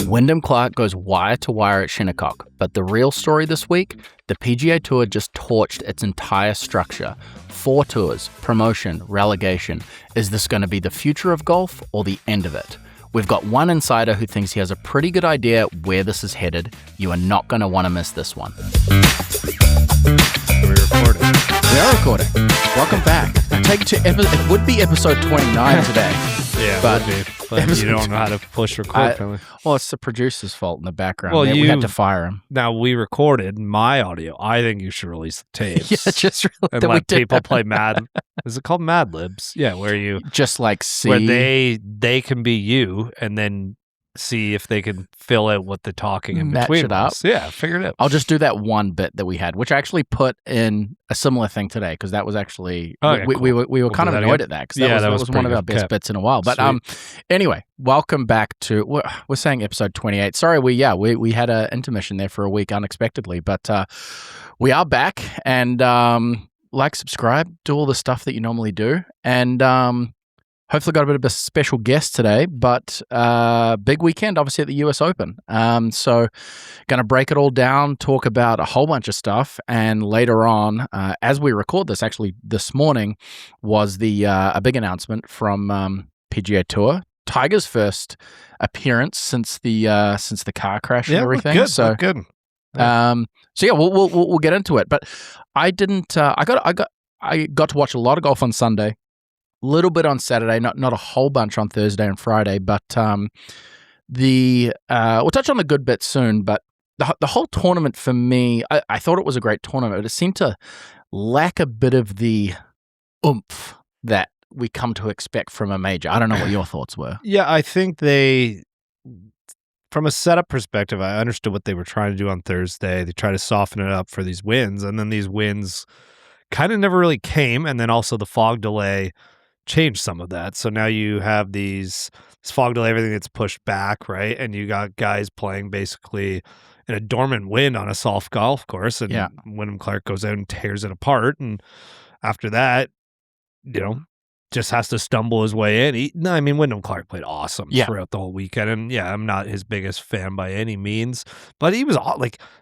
Wyndham Clark goes wire to wire at Shinnecock, but the real story this week, the PGA Tour just torched its entire structure. 4 tours, promotion, relegation. Is this going to be the future of golf or the end of it? We've got one insider who thinks he has a pretty good idea where this is headed. You are not going to want to miss this one. We're recording. We are recording. Welcome back. It would be episode 29 today. Yeah, but you don't know how to push record. Well, it's the producer's fault in the background. Well, we had to fire him. Now, we recorded my audio. I think you should release the tapes. Yeah, just and let people play Mad. Is it called Mad Libs? Yeah, where you just like see where they can be you, and then see if they can fill out what the talking in match between it up. Yeah, figure it out. I'll just do that one bit that we had, which I actually put in a similar thing today because that was actually we were kind of annoyed at that because that was one of our best bits in a while. But anyway, welcome back to we're saying episode 28. Sorry, we had an intermission there for a week unexpectedly, but we are back and like, subscribe, do all the stuff that you normally do, and hopefully got a bit of a special guest today, but big weekend, obviously, at the US Open. So going to break it all down, talk about a whole bunch of stuff, and later on, as we record this, actually this morning, was a big announcement from PGA Tour. Tiger's first appearance since the car crash and everything. Good, so good. So yeah, we'll get into it. But I didn't. I got to watch a lot of golf on Sunday. Little bit on Saturday, not a whole bunch on Thursday and Friday, but we'll touch on the good bit soon. But the whole tournament for me, I thought it was a great tournament, but it seemed to lack a bit of the oomph that we come to expect from a major. I don't know what your thoughts were. Yeah, I think from a setup perspective, I understood what they were trying to do on Thursday. They tried to soften it up for these wins, and then these wins kind of never really came, and then also the fog delay changed some of that. So now you have this fog delay, everything gets pushed back, right? And you got guys playing basically in a dormant wind on a soft golf course, and Wyndham Clark goes out and tears it apart. And after that, just has to stumble his way in. Wyndham Clark played awesome throughout the whole weekend. And I'm not his biggest fan by any means, but he was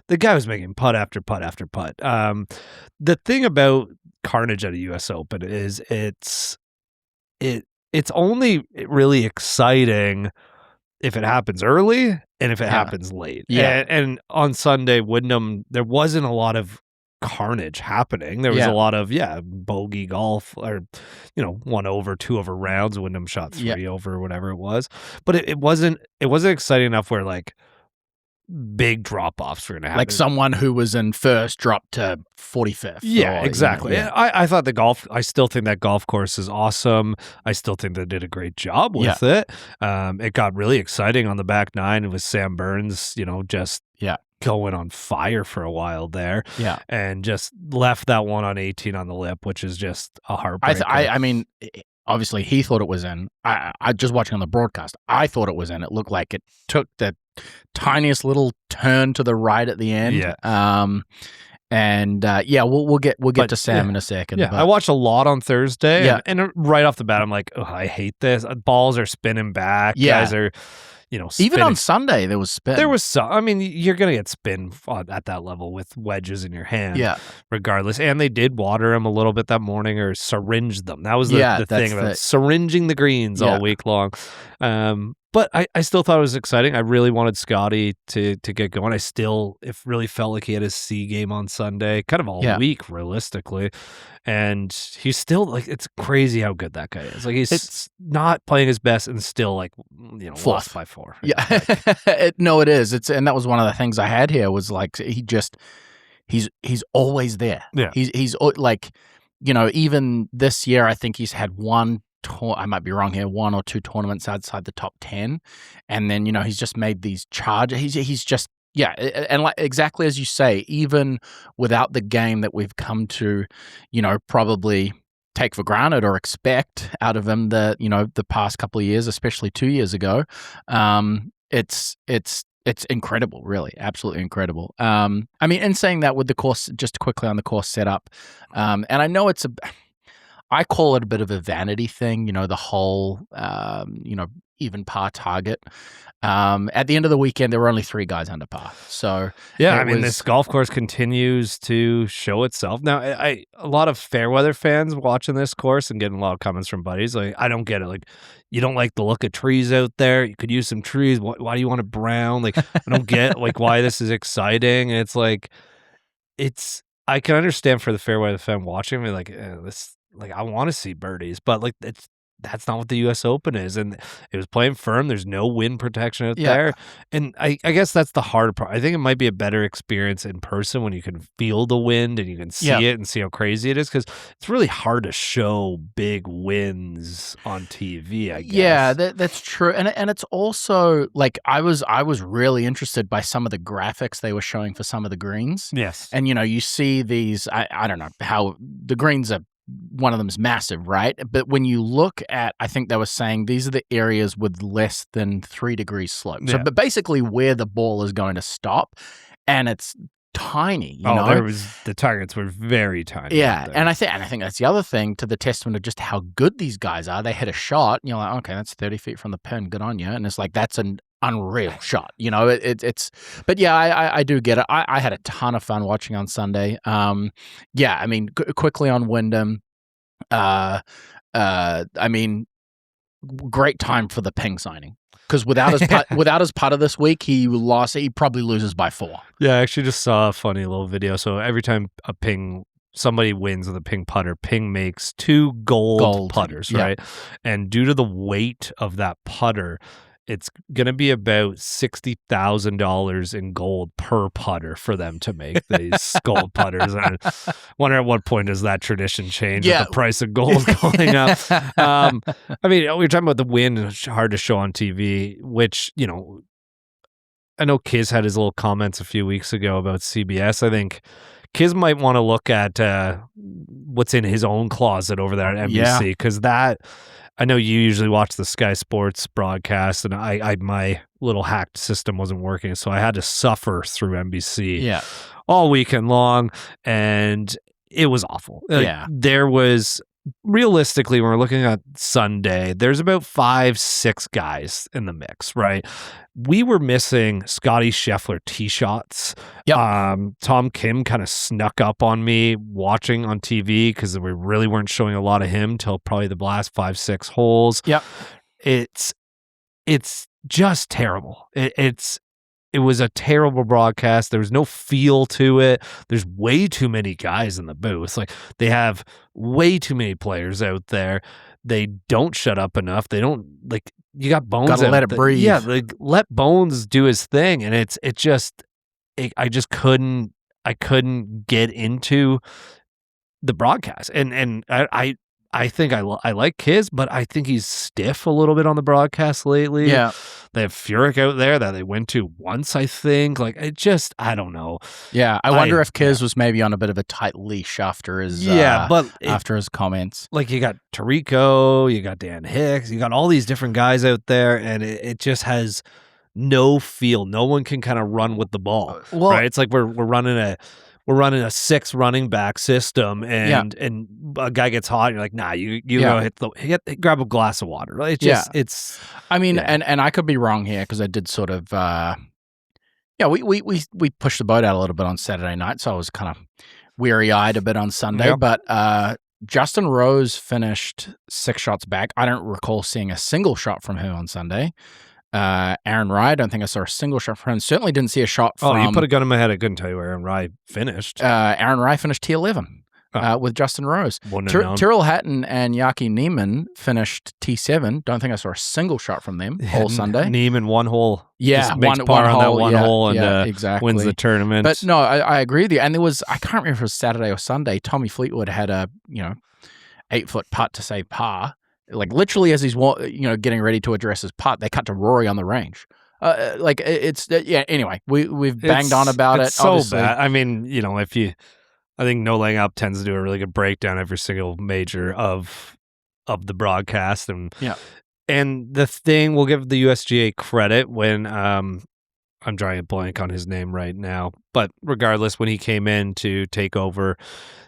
the guy was making putt after putt after putt. The thing about carnage at a US Open is it's only really exciting if it happens early and if it happens late. Yeah. And on Sunday, Wyndham, there wasn't a lot of carnage happening. There was a lot of bogey golf, or 1 over, 2 over rounds. Wyndham shot 3 over, whatever it was. But it wasn't exciting enough where big drop-offs were going to happen. Like someone who was in first dropped to 45th. Yeah, exactly. I thought I still think that golf course is awesome. I still think they did a great job with it. It got really exciting on the back nine. It was Sam Burns, just going on fire for a while there. Yeah. And just left that one on 18 on the lip, which is just a heartbreaker. I mean, obviously he thought it was in. I just watching on the broadcast, I thought it was in. It looked like it took the tiniest little turn to the right at the end. We'll get to Sam in a second. Yeah, but I watched a lot on Thursday, and right off the bat, I'm like, oh, I hate this. Balls are spinning back. Guys are, spinning. Even on Sunday there was spin. There was some. I mean, you're gonna get spin at that level with wedges in your hand. Regardless. And they did water them a little bit that morning, or syringe them. That was the thing about syringing the greens all week long. But I still thought it was exciting. I really wanted Scottie to get going. It really felt like he had his C game on Sunday, kind of all week, realistically. And he's still it's crazy how good that guy is. He's not playing his best and still lost by 4. Yeah, it is. And that was one of the things I had here was he's always there. Yeah, he's even this year I think he's had I might be wrong here, 1 or 2 tournaments outside the top 10. And then, he's just made these charges. He's just, and exactly as you say, even without the game that we've come to, probably take for granted or expect out of him the past couple of years, especially 2 years ago, it's incredible, really, absolutely incredible. In saying that with the course, just quickly on the course setup, and I know I call it a bit of a vanity thing, the whole, even par target. At the end of the weekend, there were only 3 guys under par. So yeah, this golf course continues to show itself. Now, a lot of fair weather fans watching this course and getting a lot of comments from buddies. Like, I don't get it. Like, you don't like the look of trees out there. You could use some trees. Why do you want it brown? Like, I don't get like why this is exciting. And it's like, I can understand for the fair weather fan watching me, like this. Like, I want to see birdies, but like that's not what the U.S. Open is, and it was playing firm. There's no wind protection out there, and I guess that's the hard part. I think it might be a better experience in person when you can feel the wind and you can see it and see how crazy it is, because it's really hard to show big winds on TV. I guess. Yeah, that's true, and it's also like I was really interested by some of the graphics they were showing for some of the greens. Yes, and you see these. I don't know how the greens are. One of them is massive, right? But when you look at, I think they were saying these are the areas with less than 3 degrees slope. So, but basically where the ball is going to stop, and it's tiny. You know, the targets were very tiny. Yeah, and I think that's the other thing to the testament of just how good these guys are. They hit a shot, and you're like, okay, that's 30 feet from the pin. Good on you. And it's like that's an unreal shot. It's. But yeah, I do get it. I had a ton of fun watching on Sunday. Quickly on Wyndham. Great time for the Ping signing. Because without his putter this week, he probably loses by 4. Yeah, I actually just saw a funny little video. So every time somebody wins with a Ping putter, Ping makes 2 gold putters, right? And due to the weight of that putter, it's going to be about $60,000 in gold per putter for them to make these gold putters. And I wonder at what point does that tradition change with the price of gold going up? We were talking about the wind, and it's hard to show on TV, which, I know Kiz had his little comments a few weeks ago about CBS. I think Kiz might want to look at what's in his own closet over there at NBC, because I know you usually watch the Sky Sports broadcast, and I my little hacked system wasn't working, so I had to suffer through NBC all weekend long, and it was awful. There was, realistically, when we're looking at Sunday, there's about 5-6 guys in the mix, right? We were missing Scottie Scheffler tee shots. Tom Kim kind of snuck up on me watching on TV because we really weren't showing a lot of him till probably the last 5-6 holes. It's just terrible. It was a terrible broadcast. There was no feel to it. There's way too many guys in the booth. Like, they have way too many players out there. They don't shut up enough. They don't, like, you got Bones. Gotta let it breathe. Yeah, like, let Bones do his thing. And I just couldn't get into the broadcast. And I think I like Kiz, but I think he's stiff a little bit on the broadcast lately. Yeah. They have Furyk out there that they went to once, I think. Like, I don't know. Yeah, I wonder if Kiz was maybe on a bit of a tight leash after his after his comments. Like, you got Tarico, you got Dan Hicks, you got all these different guys out there, and it just has no feel. No one can kind of run with the ball, right? It's like we're running a 6 running back system, and a guy gets hot, and you're like, nah, you go grab a glass of water. It's just, and I could be wrong here, because I did sort of, we pushed the boat out a little bit on Saturday night, so I was kind of weary-eyed a bit on Sunday, but Justin Rose finished 6 shots back. I don't recall seeing a single shot from him on Sunday. Aaron Rai, I don't think I saw a single shot from him. Certainly didn't see a shot from... Oh, you put a gun in my head. I couldn't tell you where Aaron Rai finished. Aaron Rai finished T11 with Justin Rose. Tyrrell Hatton and Yaki Neiman finished T7. Don't think I saw a single shot from them all Sunday. Neiman, 1 hole. Yeah, just makes par on that 1 hole and exactly. wins the tournament. But no, I agree with you. And there was, I can't remember if it was Saturday or Sunday, Tommy Fleetwood had a 8-foot putt to save par. Like, literally as he's getting ready to address his putt, they cut to Rory on the range. Anyway, we've banged on about it. It's so obviously bad. I think No Laying Up tends to do a really good breakdown every single major of the broadcast, and the thing, we'll give the USGA credit when I'm drawing a blank on his name right now. But regardless, when he came in to take over,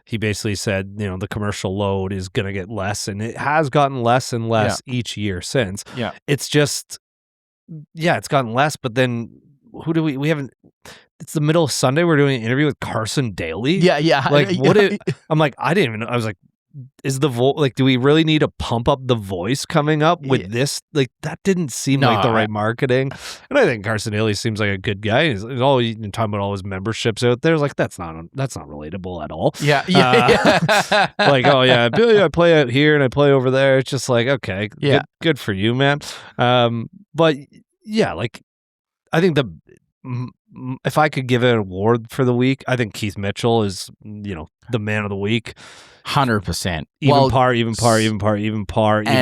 he basically said, the commercial load is going to get less, and it has gotten less and less each year since. Yeah. It's just, it's gotten less, but then who do we haven't, it's the middle of Sunday, we're doing an interview with Carson Daly. Yeah. Like, I'm like, I didn't even know. I was like, is the do we really need to pump up the voice coming up with this? Like, that didn't seem like the right marketing. And I think Carson Daly seems like a good guy. He's always talking about all his memberships out there. It's like, that's not relatable at all. Yeah. Like, oh yeah, Billy, I play out here and I play over there. It's just like, okay, good for you, man. But yeah, like, I think if I could give an award for the week, I think Keith Mitchell is, the man of the week. 100%. Even par, even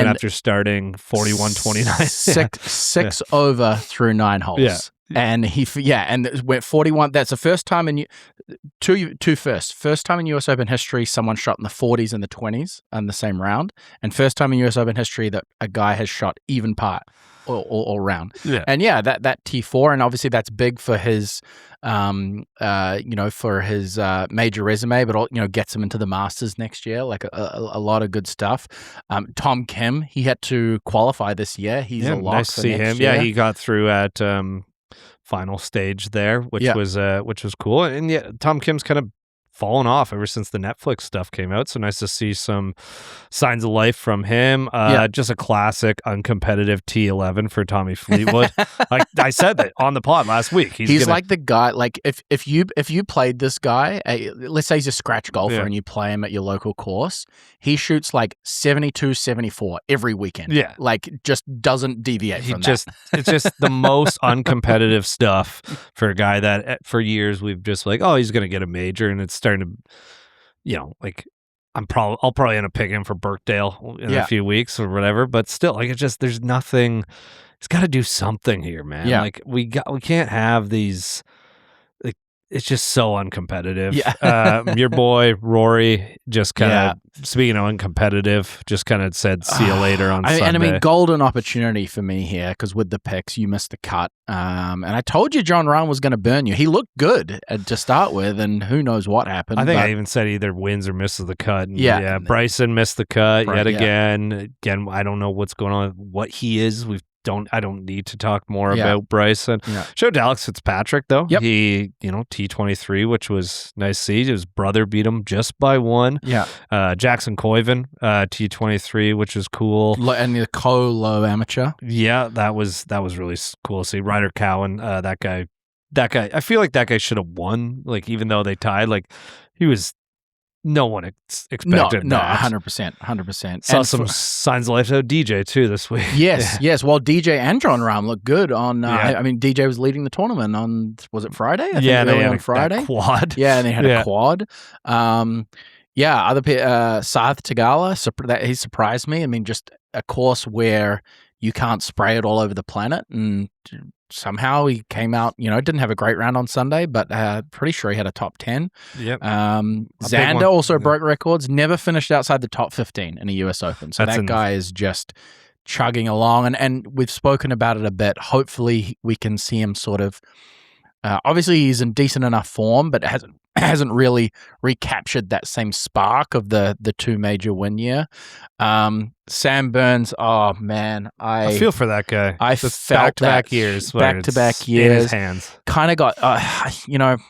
after starting 41-29. Six over through 9 holes. Yeah. And and it went 41. That's the first time in first time in US Open history someone shot in the 40s and the 20s in the same round, and first time in US Open history that a guy has shot even par all round. Yeah. And that T4, and obviously that's big for his for his major resume, but gets him into the Masters next year. Like a lot of good stuff. Tom Kim, he had to qualify this year. He's a lock nice to see him. Year. Yeah, he got through at final stage there, which was cool. And Tom Kim's kind of fallen off ever since the Netflix stuff came out. So nice to see some signs of life from him. Just a classic uncompetitive T11 for Tommy Fleetwood. Like I said that on the pod last week. He's like the guy. Like if you played this guy, let's say he's a scratch golfer and you play him at your local course, he shoots like 72, 74 every weekend. Yeah, like just doesn't deviate from that. It's just the most uncompetitive stuff for a guy that for years we've just like, oh, he's gonna get a major, and it's starting to, like I'll probably end up picking him for Birkdale in a few weeks or whatever. But still, like, it's just there's nothing. He's got to do something here, man. Yeah. Like we can't have these. Like it's just so uncompetitive. Yeah. Your boy Rory just kind of speaking of uncompetitive, just kind of said, "See you later" on Sunday. And I mean, golden opportunity for me here because with the picks, you missed the cut. And I told you John Rahm was going to burn you. He looked good to start with, and who knows what happened. I think I even said either wins or misses the cut. And Bryson missed the cut yet again. Again, I don't know what's going on, what he is. I don't need to talk more about Bryson. Yeah. Showed Alex Fitzpatrick though. Yep. He, T23, which was nice to see. His brother beat him just by one. Yeah. Jackson Coyven, T23, which was cool. And the low amateur. Yeah, that was really cool to see. Ryder Cowan, that guy. I feel like that guy should have won. Like even though they tied, like he was. No one expected that. No, 100%. Saw some signs of life out DJ too this week. Yes. Well, DJ and John Rahm looked good on. I mean, DJ was leading the tournament on. Was it Friday? I think they had on Friday. Quad. Yeah, and they had a quad. Other Sath Tagala. He surprised me. I mean, just a course where you can't spray it all over the planet, and somehow he came out, didn't have a great round on Sunday, but pretty sure he had a top 10. Yep. Xander also broke records, never finished outside the top 15 in a US Open. So that guy is just chugging along, and we've spoken about it a bit. Hopefully we can see him sort of, obviously he's in decent enough form, but hasn't really recaptured that same spark of the two major win year. Sam Burns, oh man, I feel for that guy. I felt back-to-back years, back-to-back years in his hands. Kind of got,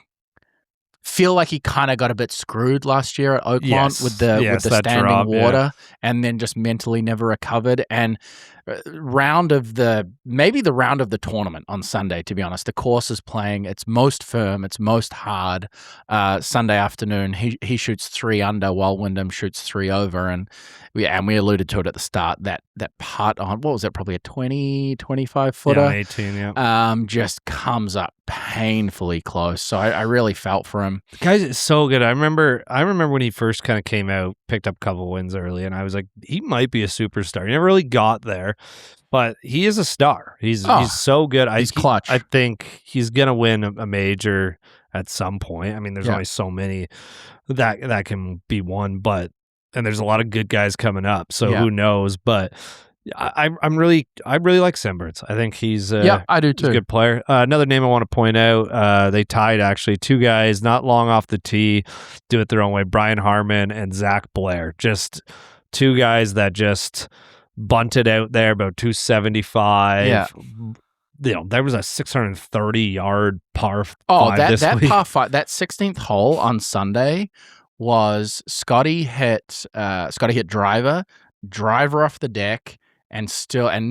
feel like he kind of got a bit screwed last year at Oakmont with the standing water, and then just mentally never recovered. And round of the tournament on Sunday, to be honest, the course is playing its most firm, its most hard. Sunday afternoon, he shoots 3 under while Wyndham shoots 3 over, and we alluded to it at the start, that putt on, what was it, probably a 25 footer, 18, just comes up painfully close. So I really felt for him. The guy is so good. I remember when he first kind of came out, picked up a couple wins early, and I was like, he might be a superstar. He never really got there, but he is a star. He's so good. He's clutch. I think he's gonna win a major at some point. I mean, there's only so many that can be won, and there's a lot of good guys coming up. So who knows? But I really like Sandbagger. I think he's I do too. He's a good player. Another name I want to point out, they tied actually 2 guys not long off the tee, do it their own way. Brian Harmon and Zach Blair, just 2 guys that just bunted out there about 275. Yeah. There was a 630-yard par 5 this week. That par 5, that 16th hole on Sunday was Scottie hit driver off the deck, and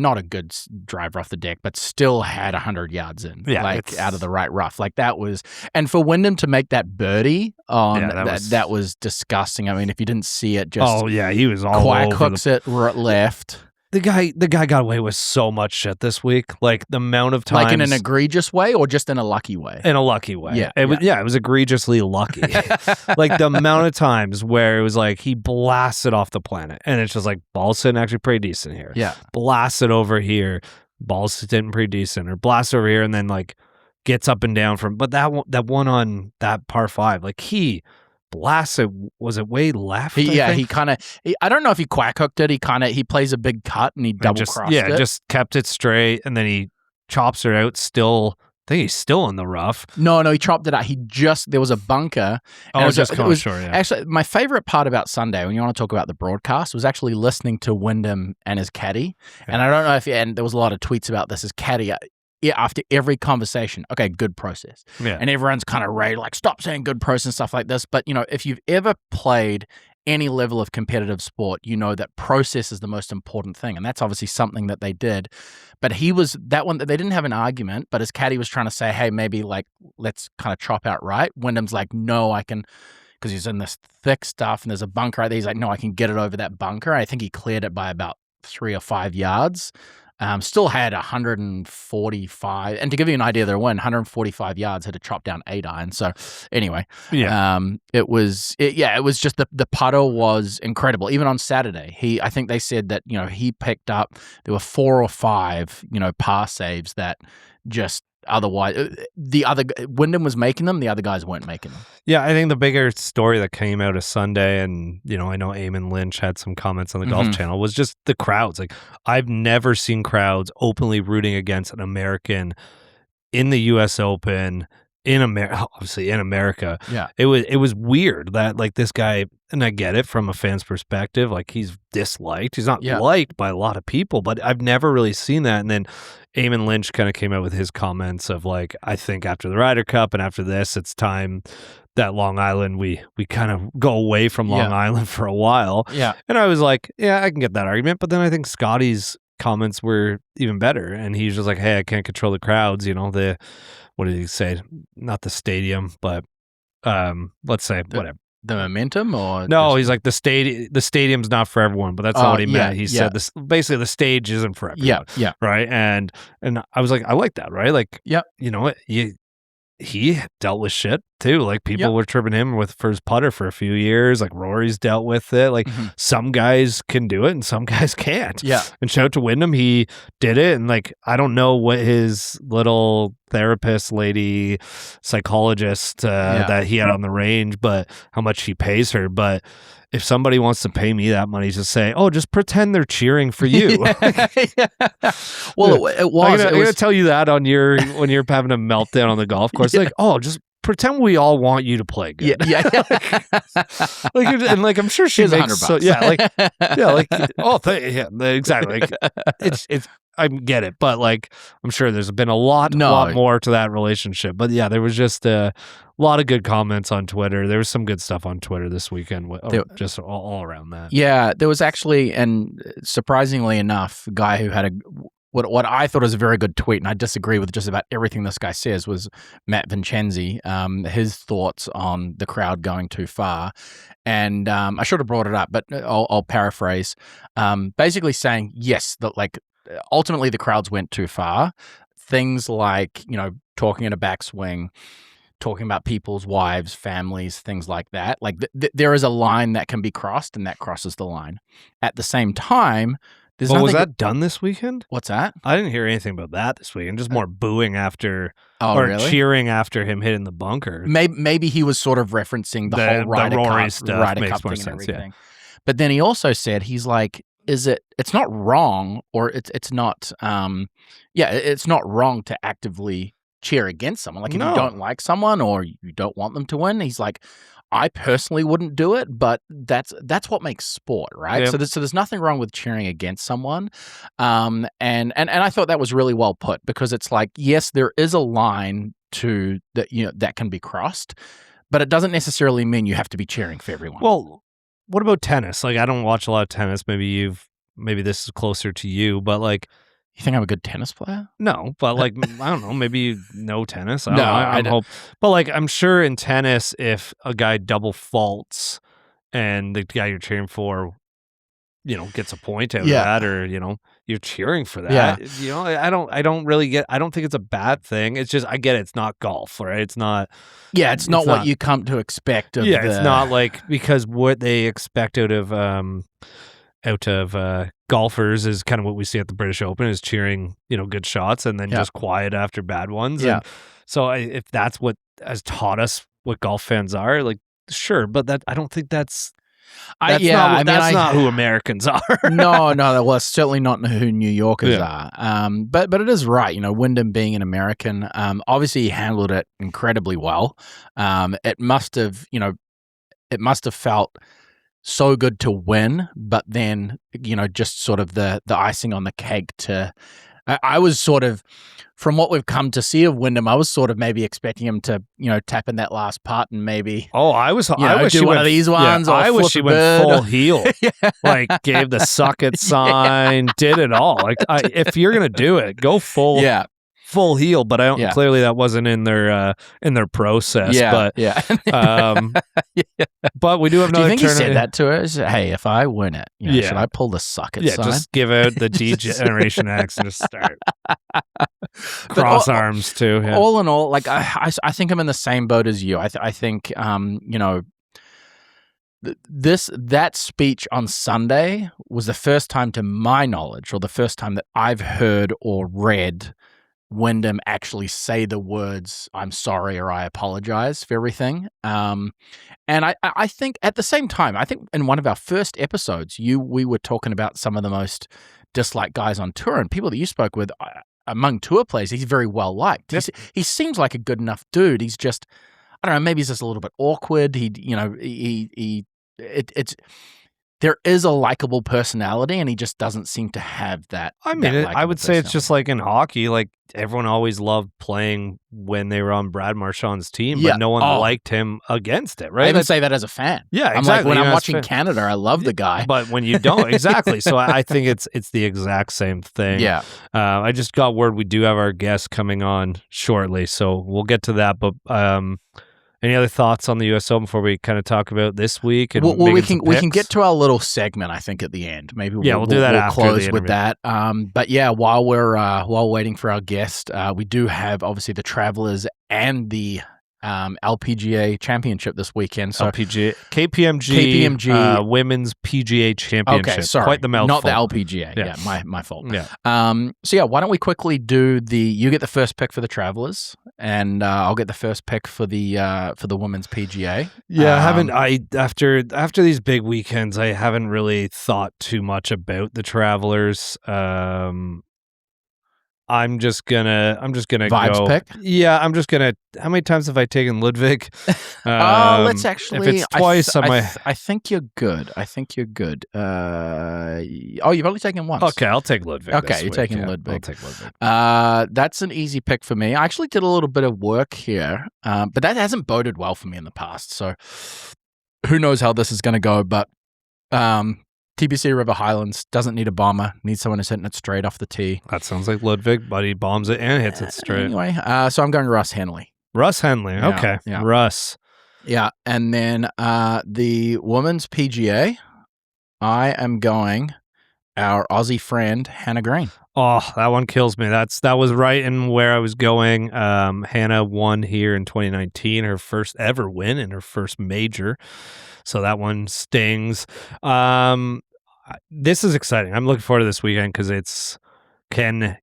not a good driver off the deck, but still had 100 yards in, out of the right rough. Like that was, and for Wyndham to make that birdie on that was disgusting. I mean, if you didn't see it, just he was all quack over hooks it left. The guy got away with so much shit this week. Like the amount of times, like in an egregious way or just in a lucky way. In a lucky way. It was egregiously lucky. Like the amount of times where it was like he blasted off the planet, and it's just like ball's sitting actually pretty decent here. Yeah, blasted over here, ball's sitting pretty decent, or blast over here, and then like gets up and down from. But that one on that par 5, like he blasted, was it way left? He kind of, I don't know if he quack hooked it. He plays a big cut and he double crossed it. Just kept it straight, and then he chops her out. Still, I think he's still in the rough. No, he chopped it out. There was a bunker. Actually, my favorite part about Sunday, when you want to talk about the broadcast, was actually listening to Wyndham and his caddy. Yeah. And I don't know and there was a lot of tweets about this. His caddy, after every conversation, okay, good process. Yeah. And everyone's kind of ready, like, stop saying good process and stuff like this. But, if you've ever played any level of competitive sport, you know that process is the most important thing. And that's obviously something that they did. But that one, they didn't have an argument, but his caddy was trying to say, hey, maybe like, let's kind of chop out right. Wyndham's like, no, I can, because he's in this thick stuff and there's a bunker right there. He's like, no, I can get it over that bunker. I think he cleared it by about 3 or 5 yards. Still had 145, and to give you an idea, there were 145 yards, had to chop down 8 iron. So anyway, it was just the putter was incredible. Even on Saturday, I think they said that he picked up, there were 4 or 5 par saves that just otherwise Wyndham was making them, the other guys weren't making them. Yeah, I think the bigger story that came out of Sunday, and I know Eamon Lynch had some comments on the Golf Channel, was just the crowds. Like, I've never seen crowds openly rooting against an American in the U.S. Open, obviously in America. Yeah, it was weird that like this guy, and I get it from a fan's perspective, like he's disliked. He's not liked by a lot of people, but I've never really seen that. And then Eamon Lynch kind of came out with his comments of like, I think after the Ryder Cup and after this, it's time that Long Island, we kind of go away from Long Island for a while. Yeah. And I was like, yeah, I can get that argument. But then I think Scottie's comments were even better. And he's just like, hey, I can't control the crowds. What did he say? Not the stadium, but let's say whatever. The momentum, or no? He's like the stadium's not for everyone, but that's not what he meant. He said this basically the stage isn't for everyone. Yeah, right. And I was like, I like that, right? Like, you know what? He dealt with shit too. Like people were tripping him for his putter for a few years. Like Rory's dealt with it. Like some guys can do it and some guys can't. Yeah. And shout out to Wyndham, he did it. And like, I don't know what his little therapist lady, psychologist that he had on the range, but how much he pays her. But if somebody wants to pay me that money to say, oh, just pretend they're cheering for you. Well, it was. I'm going to tell you that when you're having a meltdown on the golf course. Like, oh, just pretend we all want you to play good. Yeah. And like, I'm sure she makes $100. Exactly. Like, it's. I get it, but like, I'm sure there's been a lot more to that relationship. But yeah, there was just a lot of good comments on Twitter. There was some good stuff on Twitter this weekend, just all around that. Yeah, there was actually, and surprisingly enough, a guy who had what I thought was a very good tweet, and I disagree with just about everything this guy says, was Matt Vincenzi, his thoughts on the crowd going too far. And I should have brought it up, but I'll paraphrase. Basically saying, yes, that like, ultimately the crowds went too far. Things like, talking in a backswing, talking about people's wives, families, things like that. Like there is a line that can be crossed, and that crosses the line. At the same time, there's nothing. Was that done this weekend? What's that? I didn't hear anything about that this weekend. Just more booing after, really? Cheering after him hitting the bunker. Maybe he was sort of referencing the whole Ryder Cup thing and everything. But then he also said, he's like, it's not wrong, or it's not it's not wrong to actively cheer against someone. Like if you don't like someone or you don't want them to win, he's like, I personally wouldn't do it, but that's what makes sport, right? Yep. So there's nothing wrong with cheering against someone, and I thought that was really well put, because it's like, yes, there is a line to that, that can be crossed, but it doesn't necessarily mean you have to be cheering for everyone. Well, what about tennis? Like, I don't watch a lot of tennis. Maybe this is closer to you, but like, you think I'm a good tennis player? No, but like, I don't know, maybe you know tennis. I hope. But like, I'm sure in tennis, if a guy double faults and the guy you're cheering for, gets a point out of that, or, you're cheering for that. I don't think it's a bad thing. It's just, I get it. It's not golf, right? It's not. Yeah, it's not what you come to expect of it's not like, because what they expect out of golfers is kind of what we see at the British Open, is cheering, good shots, and then just quiet after bad ones. Yeah. And so if that's what has taught us what golf fans are, like, sure, but I don't think that's not who Americans are. No, well, it's certainly not who New Yorkers are. But it is right. Wyndham being an American, obviously he handled it incredibly well. It must have felt so good to win, but then, just sort of the icing on the cake I was sort of, from what we've come to see of Wyndham, I was sort of maybe expecting him to, tap in that last putt and maybe. Oh, I wish do one of these ones. Or I wish he went full heel, like gave the suck it sign, did it all. Like, if you're gonna do it, go full. Yeah. Full heel, but I don't. Clearly, that wasn't in their process. But but we do have another. Do you think he said that to us? Hey, if I win it, should I pull the suck it sign? Just give out the Generation X and just start cross arms too. Yeah. All in all, like I think I'm in the same boat as you. I think that speech on Sunday was the first time, to my knowledge, or the first time that I've heard or read Wyndham actually say the words, I'm sorry, or I apologize for everything. And I think at the same time, I think in one of our first episodes, we were talking about some of the most disliked guys on tour, and people that you spoke with among tour players, he's very well liked. Yep. He seems like a good enough dude. He's just, I don't know, maybe he's just a little bit awkward. There is a likable personality, and he just doesn't seem to have that. I mean, I would say it's just like in hockey. Like, everyone always loved playing when they were on Brad Marchand's team, but no one liked him against it, right? I even say that as a fan. Yeah, exactly. I'm like, when I'm watching Canada, I love the guy. But when you don't, exactly. So I think it's the exact same thing. Yeah. I just got word we do have our guest coming on shortly, so we'll get to that. But any other thoughts on the U.S. Open before we kind of talk about this week? And we can get to our little segment, I think, at the end. Maybe we'll do that after close with that. But yeah, while waiting for our guest, we do have obviously the Travelers and the LPGA Championship this weekend. So KPMG Women's PGA Championship. Okay, sorry, quite the mouthful. Not the LPGA. Yeah, my fault. Yeah. So yeah, why don't we quickly do you get the first pick for the Travelers, and I'll get the first pick for the Women's PGA. Yeah, after these big weekends, I haven't really thought too much about the Travelers. I'm just gonna Vibes go. Pick? Yeah, I'm just gonna. How many times have I taken Ludwig? Let's actually. If it's twice, I think you're good. You've only taken once. Okay, I'll take Ludwig. Okay, you're taking Ludwig. I'll take Ludwig. That's an easy pick for me. I actually did a little bit of work here, but that hasn't boded well for me in the past. So who knows how this is going to go? But TPC River Highlands doesn't need a bomber. Needs someone who's hitting it straight off the tee. That sounds like Ludwig, but he bombs it and hits it straight. Anyway, so I'm going Russ Henley. Russ Henley. Okay. Yeah. Russ. Yeah. And then the Women's PGA, I am going our Aussie friend, Hannah Green. Oh, that one kills me. That was right in where I was going. Hannah won here in 2019, her first ever win and her first major. So that one stings. This is exciting. I'm looking forward to this weekend because it's can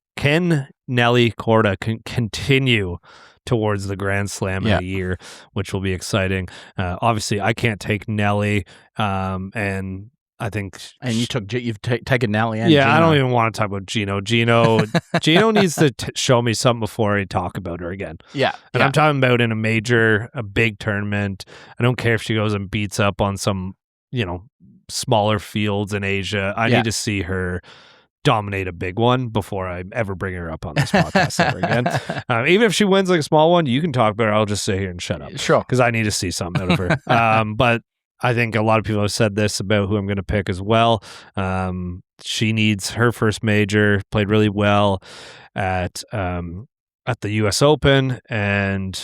Nelly Korda continue towards the Grand Slam in a year, which will be exciting. Obviously, I can't take Nelly, and I think. And you've taken Nelly and yeah, Gino. I don't even want to talk about Gino. Gino needs to show me something before I talk about her again. Yeah. And I'm talking about in a big tournament. I don't care if she goes and beats up on some, smaller fields in Asia. I need to see her dominate a big one before I ever bring her up on this podcast ever again. Even if she wins like a small one, you can talk about her. I'll just sit here and shut up. Sure. Because I need to see something out of her. But I think a lot of people have said this about who I'm going to pick as well. She needs her first major, played really well at the U.S. Open, and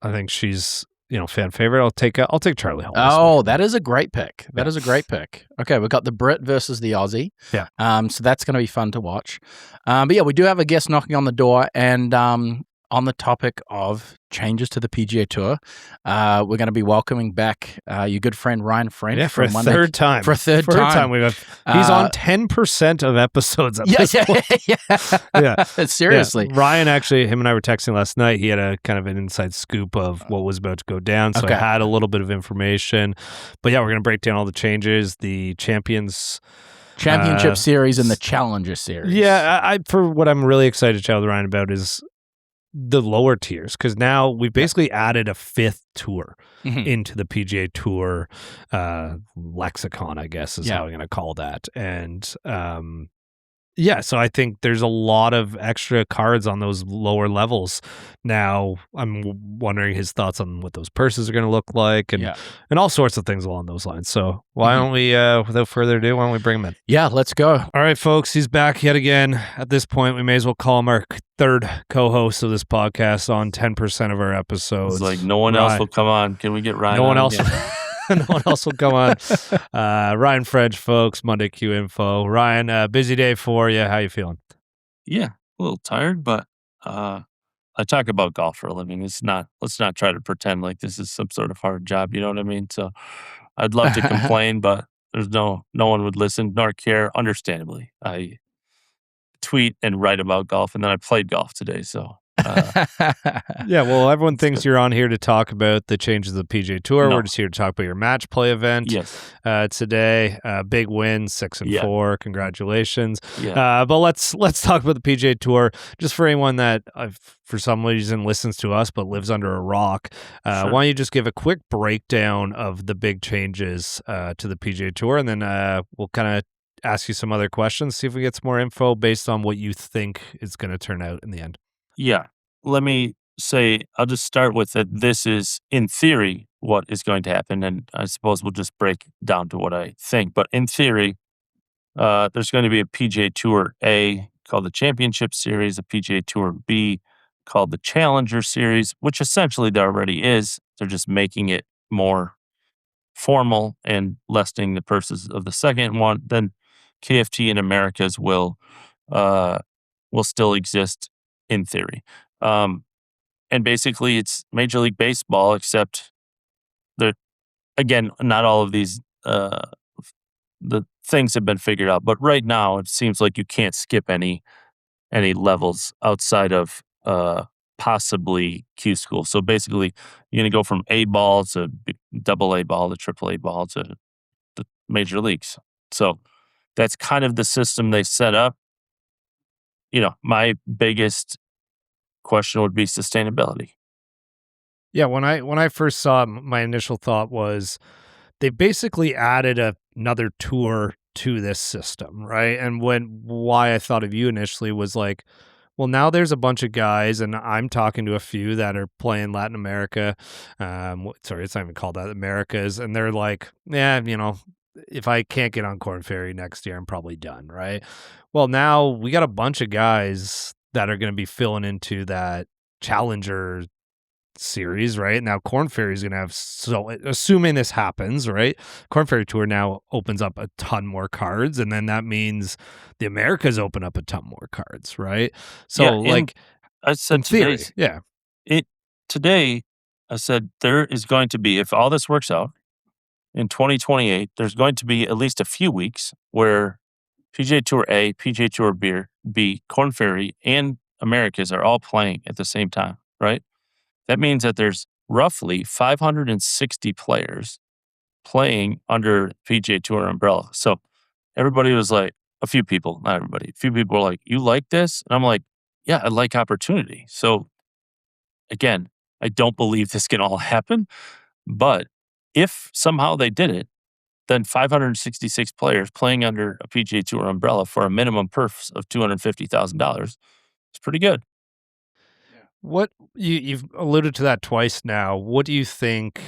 I think she's fan favorite. I'll take Charlie Hall. Oh, that is a great pick. That is a great pick. Okay, we've got the Brit versus the Aussie. Yeah. So that's going to be fun to watch. But yeah, we do have a guest knocking on the door, and on the topic of changes to the PGA Tour, we're going to be welcoming back your good friend Ryan French. Yeah, for a third time. For a third time. He's on 10% of episodes at this point. Yeah. Seriously. Yeah. Ryan, actually, him and I were texting last night. He had a kind of an inside scoop of what was about to go down, so I had a little bit of information. But yeah, we're going to break down all the changes, the Championship Series and the Challenger Series. Yeah, for what I'm really excited to chat with Ryan about is the lower tiers, because now we've basically added a fifth tour into the PGA Tour lexicon, I guess is how I'm going to call that. And so I think there's a lot of extra cards on those lower levels. Now, I'm wondering his thoughts on what those purses are going to look like and all sorts of things along those lines. So why don't we, without further ado, why don't we bring him in? Yeah, let's go. All right, folks, he's back yet again. At this point, we may as well call him our third co-host of this podcast on 10% of our episodes. It's like no one else will come on. Can we get Ryan No one on else. No one else will come on. Ryan French, folks, Monday Q Info. Ryan, busy day for you. How you feeling? Yeah, a little tired, but I talk about golf for a living. Let's not try to pretend like this is some sort of hard job. You know what I mean? So I'd love to complain, but there's no one would listen nor care. Understandably, I tweet and write about golf, and then I played golf today. So. Yeah, well, everyone thinks you're on here to talk about the changes of the PGA Tour. No. We're just here to talk about your match play event. Yes. Today, big win, 6-4. Congratulations. Yeah. But let's talk about the PGA Tour. Just for anyone that, for some reason, listens to us but lives under a rock, why don't you just give a quick breakdown of the big changes to the PGA Tour, and then we'll kind of ask you some other questions, see if we get some more info based on what you think is going to turn out in the end. Yeah. Let me say, I'll just start with that this is, in theory, what is going to happen. And I suppose we'll just break down to what I think. But in theory, there's going to be a PGA Tour A called the Championship Series, a PGA Tour B called the Challenger Series, which essentially there already is. They're just making it more formal and lessening the purses of the second one. Then KFT and Americas will still exist in theory. And basically it's Major League Baseball, except again, not all of these, the things have been figured out, but right now it seems like you can't skip any levels outside of, possibly Q school. So basically you're going to go from A ball to double A ball to triple A ball to the major leagues. So that's kind of the system they set up. My biggest question would be sustainability. Yeah, when I first saw it, my initial thought was they basically added another tour to this system, right? And why I thought of you initially was like, well, now there's a bunch of guys, and I'm talking to a few that are playing Latin America. Sorry, it's not even called that, Americas, and they're like, yeah, if I can't get on Korn Ferry next year, I'm probably done, right? Well, now we got a bunch of guys that are going to be filling into that Challenger Series, right? Now Korn Ferry is going to have, so assuming this happens, right? Korn Ferry Tour now opens up a ton more cards, and then that means the Americas open up a ton more cards, right? So I said theory, today I said there is going to be, if all this works out in 2028, there's going to be at least a few weeks where PGA Tour A, PGA Tour B, Korn Ferry, and Americas are all playing at the same time, right? That means that there's roughly 560 players playing under PGA Tour umbrella. So everybody was like, a few people, not everybody, a few people were like, you like this? And I'm like, yeah, I like opportunity. So again, I don't believe this can all happen, but if somehow they did it, then 566 players playing under a PGA Tour umbrella for a minimum purse of $250,000 is pretty good. What you've alluded to that twice now. What do you think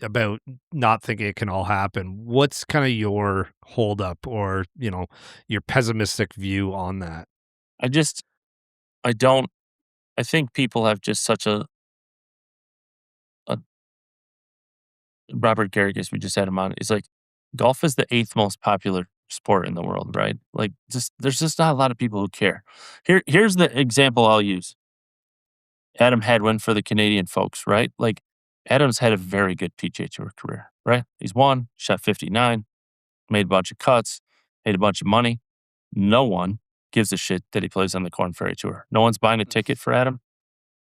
about not thinking it can all happen? What's kind of your holdup or, your pessimistic view on that? I think people have just such a Robert Garrigus, we just had him on. He's like, golf is the 8th most popular sport in the world, right? Like, there's just not a lot of people who care. Here's the example I'll use. Adam Hadwin for the Canadian folks, right? Like, Adam's had a very good PGA Tour career, right? He's won, shot 59, made a bunch of cuts, made a bunch of money. No one gives a shit that he plays on the Korn Ferry Tour. No one's buying a ticket for Adam.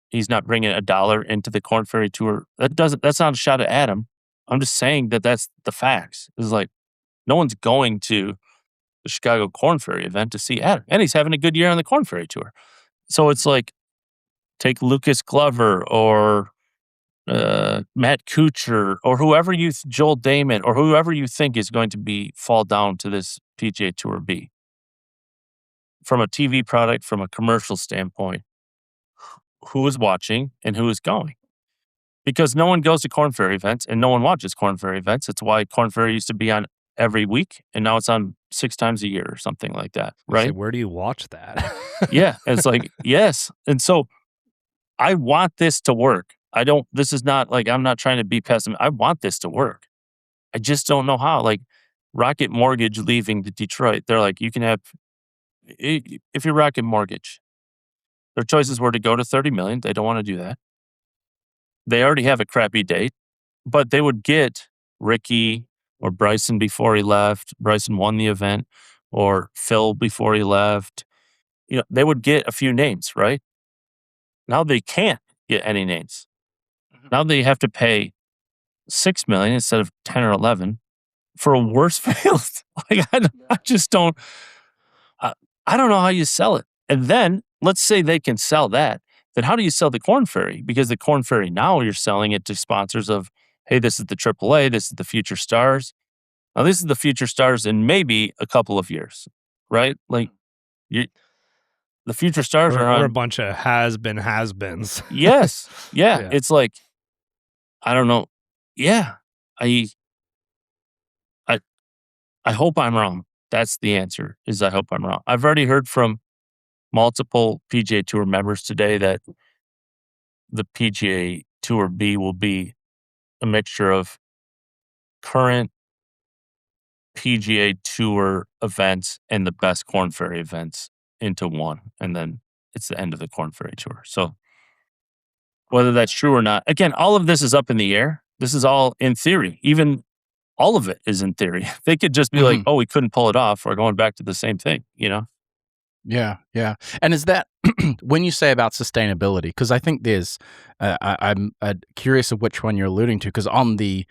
He's not bringing $1 into the Korn Ferry Tour. That's not a shot at Adam. I'm just saying that that's the facts. It's like, no one's going to the Chicago Korn Ferry event to see Adam. And he's having a good year on the Korn Ferry Tour. So it's like, take Lucas Glover or Matt Kuchar or Joel Damon or whoever you think is going to fall down to this PGA Tour B. From a TV product, from a commercial standpoint, who is watching and who is going? Because no one goes to Korn Ferry events and no one watches Korn Ferry events. It's why Korn Ferry used to be on every week and now it's on 6 times a year or something like that, right? So where do you watch that? Yeah. And it's like, yes. And so I want this to work. This is not like, I'm not trying to be pessimistic. I want this to work. I just don't know how. Like Rocket Mortgage leaving to Detroit, they're like, you can have, if you're Rocket Mortgage, their choices were to go to 30 million. They don't want to do that. They already have a crappy date, but they would get Ricky or Bryson before he left. Bryson won the event, or Phil before he left. They would get a few names, right? Now they can't get any names. Now they have to pay $6 million instead of 10 or 11 for a worse field. Like I just don't. I don't know how you sell it. And then let's say they can sell that. Then how do you sell the Korn Ferry? Because the Korn Ferry now you're selling it to sponsors of, hey, this is the AAA, this is the Future Stars. Now this is the Future Stars in maybe a couple of years, right? Like the Future Stars are on a bunch of has-beens. Yes. Yeah. It's like, I don't know. Yeah. I hope I'm wrong. That's the answer, is I hope I'm wrong. I've already heard from multiple PGA Tour members today that the PGA Tour B will be a mixture of current PGA Tour events and the best Korn Ferry events into one. And then it's the end of the Korn Ferry Tour. So whether that's true or not, again, all of this is up in the air. This is all in theory. Even all of it is in theory. They could just be like, oh, we couldn't pull it off. We're going back to the same thing, Yeah, yeah. And is that when you say about sustainability? Because I think there's, I'm curious of which one you're alluding to. Because on the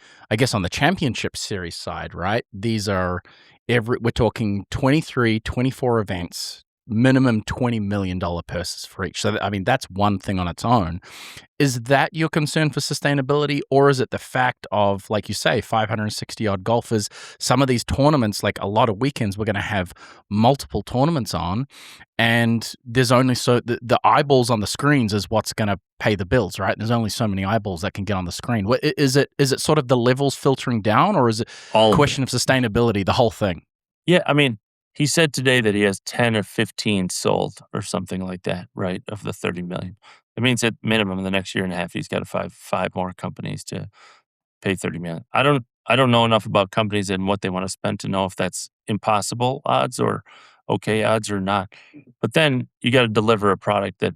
championship series side, right? These are we're talking 23, 24 events, minimum $20 million purses for each. So, I mean, that's one thing on its own. Is that your concern for sustainability, or is it the fact of, like you say, 560 odd golfers? Some of these tournaments, like a lot of weekends, we're going to have multiple tournaments on, and there's only the eyeballs on the screens is what's going to pay the bills, right? There's only so many eyeballs that can get on the screen. Is it sort of the levels filtering down, or is it a question of sustainability, the whole thing? Yeah, I mean, he said today that he has 10 or 15 sold or something like that, right, of the 30 million. It means at minimum in the next year and a half, he's got to five more companies to pay 30 million. I don't know enough about companies and what they want to spend to know if that's impossible odds or okay odds or not. But then you got to deliver a product that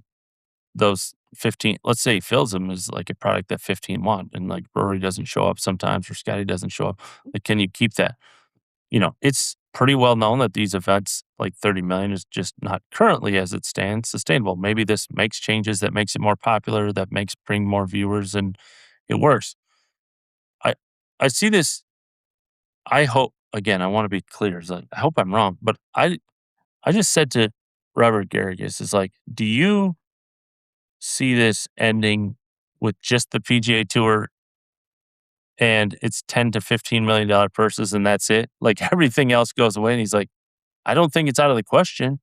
those 15, let's say he fills them as like a product that 15 want, and like Rory doesn't show up sometimes or Scottie doesn't show up. Like, can you keep that? It's pretty well known that these events, like 30 million, is just not currently as it stands sustainable. Maybe this makes changes that makes it more popular, that bring more viewers, and it works. I see this I hope, again, I want to be clear. It's like, I hope I'm wrong, but I just said to Robert Garrigus, is like, do you see this ending with just the PGA Tour and it's $10 to $15 million purses and that's it? Like everything else goes away. And he's like, I don't think it's out of the question,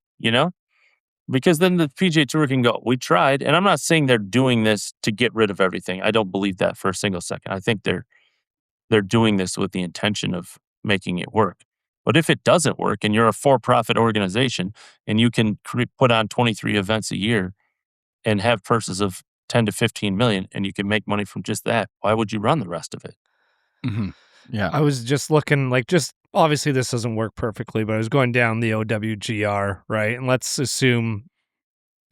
because then the PGA Tour can go, we tried. And I'm not saying they're doing this to get rid of everything. I don't believe that for a single second. I think they're doing this with the intention of making it work. But if it doesn't work and you're a for-profit organization and you can put on 23 events a year and have purses of 10 to 15 million and you can make money from just that, why would you run the rest of it? Mm-hmm. Yeah. I was just looking, obviously this doesn't work perfectly, but I was going down the OWGR, right? And let's assume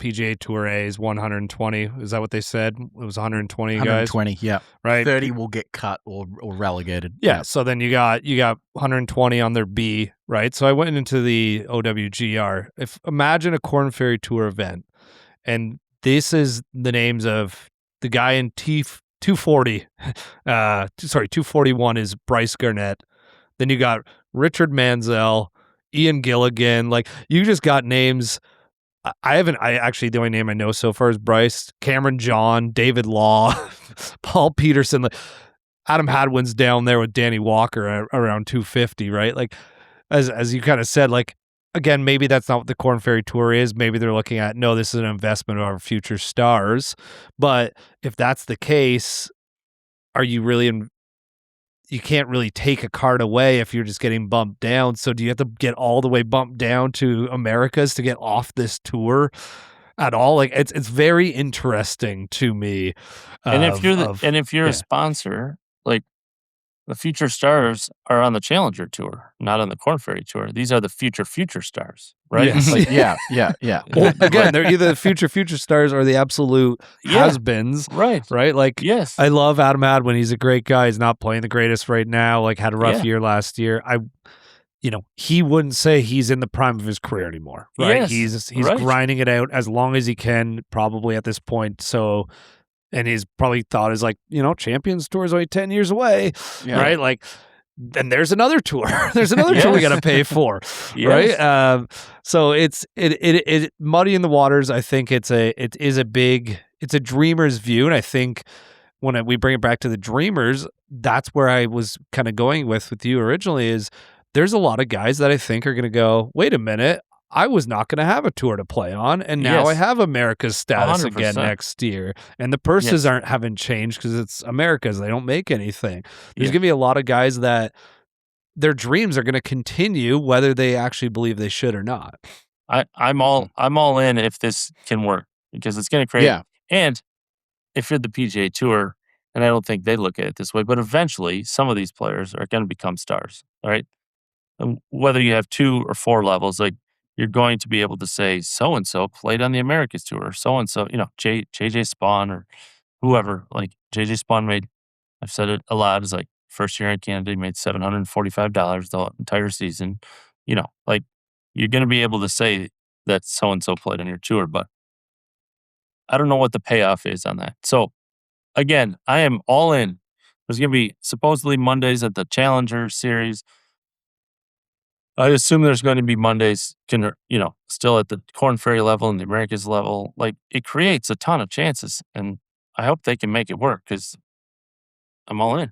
PGA Tour A is 120. Is that what they said? It was 120 guys? 120, yeah. Right. 30 will get cut or relegated. Yeah, so then you got 120 on their B, right? So I went into the OWGR. Imagine a Korn Ferry Tour event, and this is the names of the guy in 240. 241 is Bryce Garnett. Then you got Richard Manziel, Ian Gilligan. Like, you just got names. I actually, the only name I know so far is Bryce, Cameron John, David Law, Paul Peterson. Like, Adam Hadwin's down there with Danny Walker around 250, right? Like, as you kind of said, like, again, maybe that's not what the Korn Ferry Tour is. Maybe they're looking at, no, this is an investment of our future stars. But if that's the case, are you really you can't really take a card away if you're just getting bumped down. So do you have to get all the way bumped down to Americas to get off this tour at all? Like, it's very interesting to me. And if you're a sponsor, like, the future stars are on the Challenger Tour, not on the Korn Ferry Tour. These are the future stars, right? Yes. Like, yeah. Well, again, they're either the future stars or the absolute has-beens. Right. Like, yes. I love Adam Hadwin. He's a great guy. He's not playing the greatest right now. Like, had a rough year last year. He wouldn't say he's in the prime of his career anymore, right? Yes. He's grinding it out as long as he can, probably at this point. So, and he's probably thought is like, Champions Tour is only 10 years away, right? Like, then there's another tour. There's another tour we got to pay for, right? So it's muddy in the waters. I think it's a dreamer's view, and I think when we bring it back to the dreamers, that's where I was kind of going with you originally. Is there's a lot of guys that I think are going to go, wait a minute, I was not going to have a tour to play on, and now I have America's status 100%. Again next year. And the purses haven't changed because it's America's. They don't make anything. There's going to be a lot of guys that their dreams are going to continue whether they actually believe they should or not. I'm all in if this can work, because it's going to create. And if you're the PGA Tour, and I don't think they look at it this way, but eventually some of these players are going to become stars, right? And whether you have 2 or 4 levels, like, you're going to be able to say so-and-so played on the Americas Tour, or so-and-so, JJ Spawn or whoever. Like, JJ Spawn I've said it a lot, is like, first year in Canada, he made $745 the entire season. Like, you're going to be able to say that so-and-so played on your tour, but I don't know what the payoff is on that. So, again, I am all in. There's going to be supposedly Mondays at the Challenger Series. I assume there's going to be Mondays, still at the Korn Ferry level and the Americas level. Like, it creates a ton of chances, and I hope they can make it work, because I'm all in.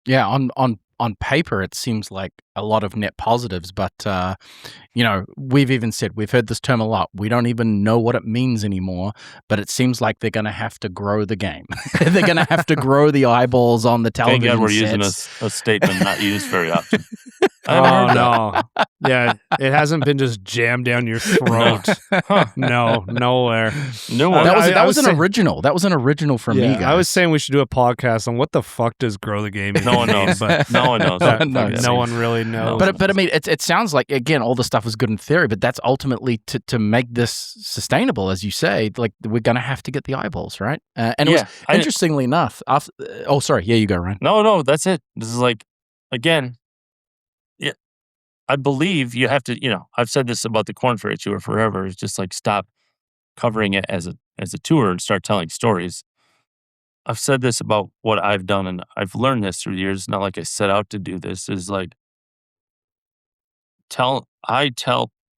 Yeah, on paper, it seems like a lot of net positives, but we've even said, we've heard this term a lot. We don't even know what it means anymore, but it seems like they're going to have to grow the game. They're going to have to grow the eyeballs on the television. Thank God we're sets. using a statement not used very often. Oh, no. Yeah, it hasn't been just jammed down your throat. No, nowhere. No, that was an original. That was an original from me, guys. I was saying we should do a podcast on what the fuck does grow the game. No one knows. But no one knows. No one really knows. But I mean, it sounds like, again, all the stuff is good in theory, but that's ultimately to make this sustainable, as you say. Like, we're going to have to get the eyeballs, right? And it was, interestingly enough, you go, Ryan. No, that's it. This is like, again, I believe you have to, I've said this about the Korn Ferry Tour forever. It's just like, stop covering it as a tour and start telling stories. I've said this about what I've done, and I've learned this through the years. Not like I set out to do this. Is like, tell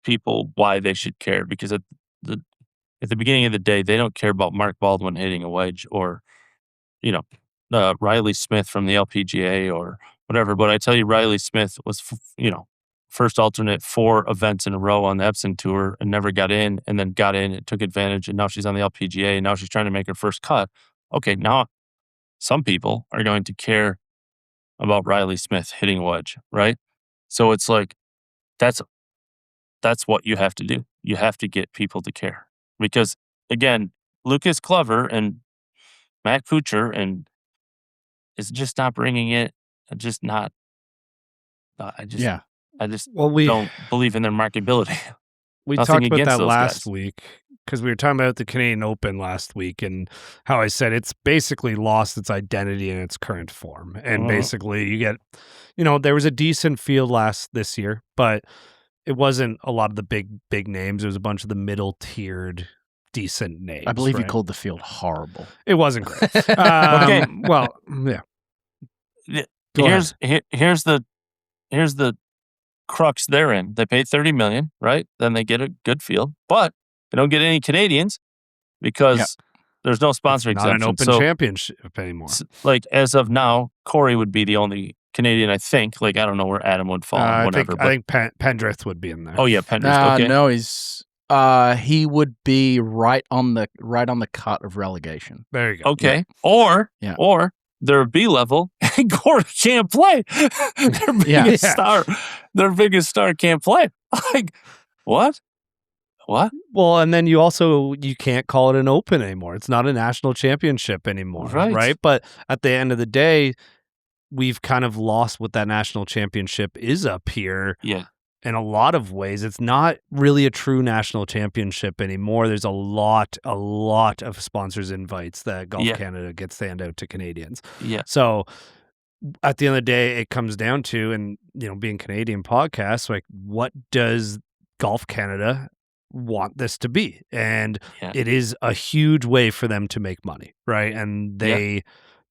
people why they should care, because at the beginning of the day, they don't care about Mark Baldwin hitting a wedge or, Riley Smith from the LPGA or whatever. But I tell you, Riley Smith was, first alternate 4 events in a row on the Epson Tour and never got in, and then got in and took advantage, and now she's on the LPGA, and now she's trying to make her first cut. Okay, now some people are going to care about Riley Smith hitting a wedge, right? So it's like, that's what you have to do. You have to get people to care. Because, again, Lucas Glover and Matt Kuchar and is just not bringing it. Just not. I just don't believe in their marketability. We talked about that last week because we were talking about the Canadian Open last week and how I said it's basically lost its identity in its current form. And basically you get, there was a decent field this year, but it wasn't a lot of the big names. It was a bunch of the middle-tiered, decent names. I believe you called the field horrible. It wasn't great. Okay. Well, yeah. Here's the crux they're in. They pay $30 million, right? Then they get a good field, but they don't get any Canadians because there's no sponsor exemption. Not an open championship anymore. Like, as of now, Corey would be the only Canadian, I think. Like, I don't know where Adam would fall. I think Pendrith would be in there. Oh yeah, Pendrith. Okay. No, he would be right on the cut of relegation. There you go. Okay, or they're a B level and Corey can't play. Their biggest star can't play. Like, what? Well, and then you can't call it an Open anymore. It's not a national championship anymore, right? But at the end of the day, we've kind of lost what that national championship is up here. Yeah. In a lot of ways, it's not really a true national championship anymore. There's a lot of sponsors invites that Golf Canada gets to hand out to Canadians. Yeah. So at the end of the day, it comes down to, and being Canadian podcast, like, what does Golf Canada want this to be? And it is a huge way for them to make money, right? And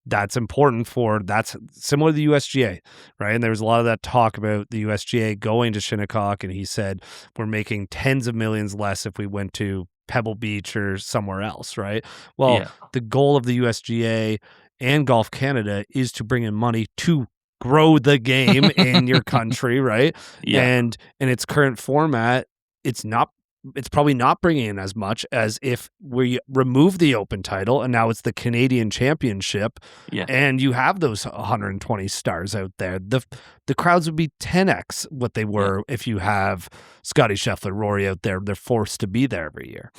that's important that's similar to the USGA, right? And there was a lot of that talk about the USGA going to Shinnecock, and he said, we're making tens of millions less if we went to Pebble Beach or somewhere else, right? Well, the goal of the USGA and Golf Canada is to bring in money to grow the game in your country, right? Yeah. And in its current format, it's probably not bringing in as much as if we remove the Open title and now it's the Canadian Championship, and you have those 120 stars out there. The crowds would be 10x what they were if you have Scottie Scheffler, Rory out there. They're forced to be there every year.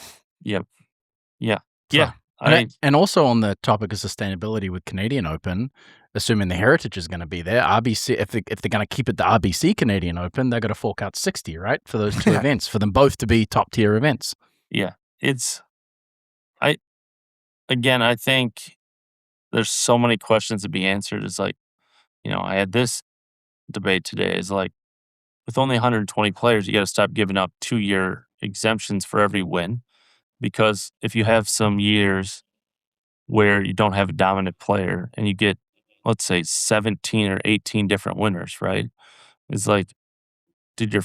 Yep. And also on the topic of sustainability with Canadian Open, assuming the heritage is going to be there, RBC, if they're going to keep it the RBC Canadian Open, they're going to fork out 60, right, for those two events, for them both to be top tier events. Yeah, I think there's so many questions to be answered. It's like, I had this debate today. Is like, with only 120 players, you got to stop giving up 2-year exemptions for every win, because if you have some years where you don't have a dominant player and you get, let's say, 17 or 18 different winners, right? It's like, dude,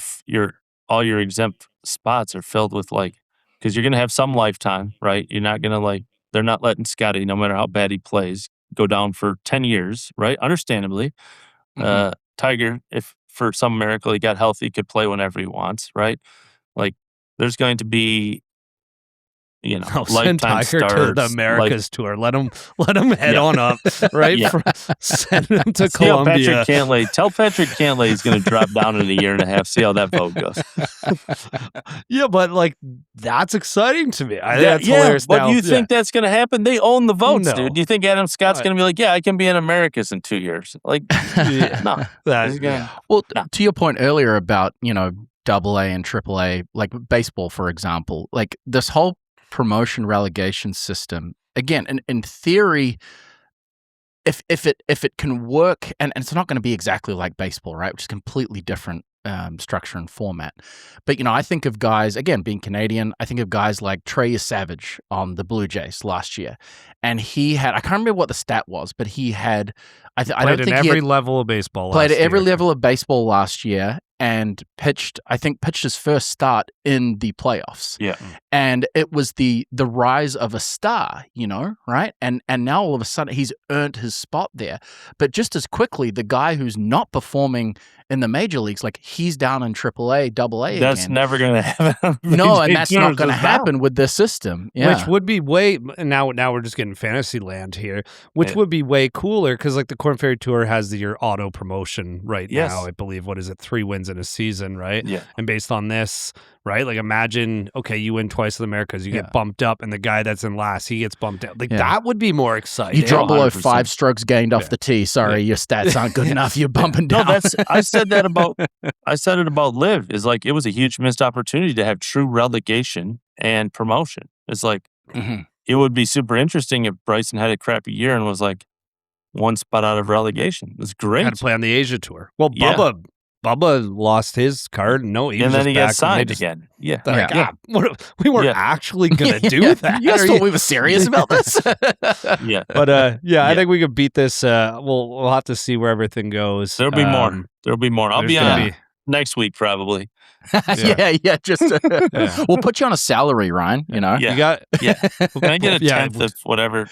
all your exempt spots are filled with, like, because you're going to have some lifetime, right? You're not going to, they're not letting Scottie, no matter how bad he plays, go down for 10 years, right? Understandably. Tiger, if for some miracle he got healthy, could play whenever he wants, right? Like, there's going to be, send Tiger stars, to the Americas tour. Let him head on up, right? Send him to Colombia. Tell Patrick Cantlay he's going to drop down in a year and a half. See how that vote goes. Yeah, but that's exciting to me. I think that's hilarious. But you think that's going to happen? They own the votes, dude. Do you think Adam Scott's going to be like, I can be in Americas in 2 years? Like, no. Well, to your point earlier about AA and AAA, like baseball, for example, like this whole promotion relegation system, again, in theory, if it can work, and it's not going to be exactly like baseball, right, which is completely different structure and format, but I think of guys, again, being Canadian, I think of guys like Trey Savage on the Blue Jays last year, and he had, I can't remember what the stat was, but he had, I don't think every level of baseball last year. and pitched his first start in the playoffs. Yeah. And it was the rise of a star, right? And now all of a sudden he's earned his spot there. But just as quickly, the guy who's not performing in the major leagues, like he's down in AAA, AA again. That's never going to happen. No, and that's not going to happen with this system. Yeah. Which would be now we're just getting fantasy land here, which would be way cooler because like the Korn Ferry Tour has your auto promotion right now. I believe, what is it, 3 wins in a season, right? Yeah. And based on this, right? Like imagine, okay, you win twice in the Americas, you get bumped up, and the guy that's in last, he gets bumped out. Like that would be more exciting. You drop below 5 strokes gained off the tee. Sorry, your stats aren't good enough. You're bumping down. No, I said it about Liv. Is like it was a huge missed opportunity to have true relegation and promotion. It's like it would be super interesting if Bryson had a crappy year and was like 1 spot out of relegation. It's great. Had to play on the Asia Tour. Well, Bubba lost his card. And then he got signed again. Yeah. We weren't actually going to do that. You guys thought we were serious about this? Yeah. But I think we could beat this. We'll have to see where everything goes. There'll be more. There'll be more. I'll be on next week probably. Just we'll put you on a salary, Ryan. Yeah. You got Can I get a 10th of whatever?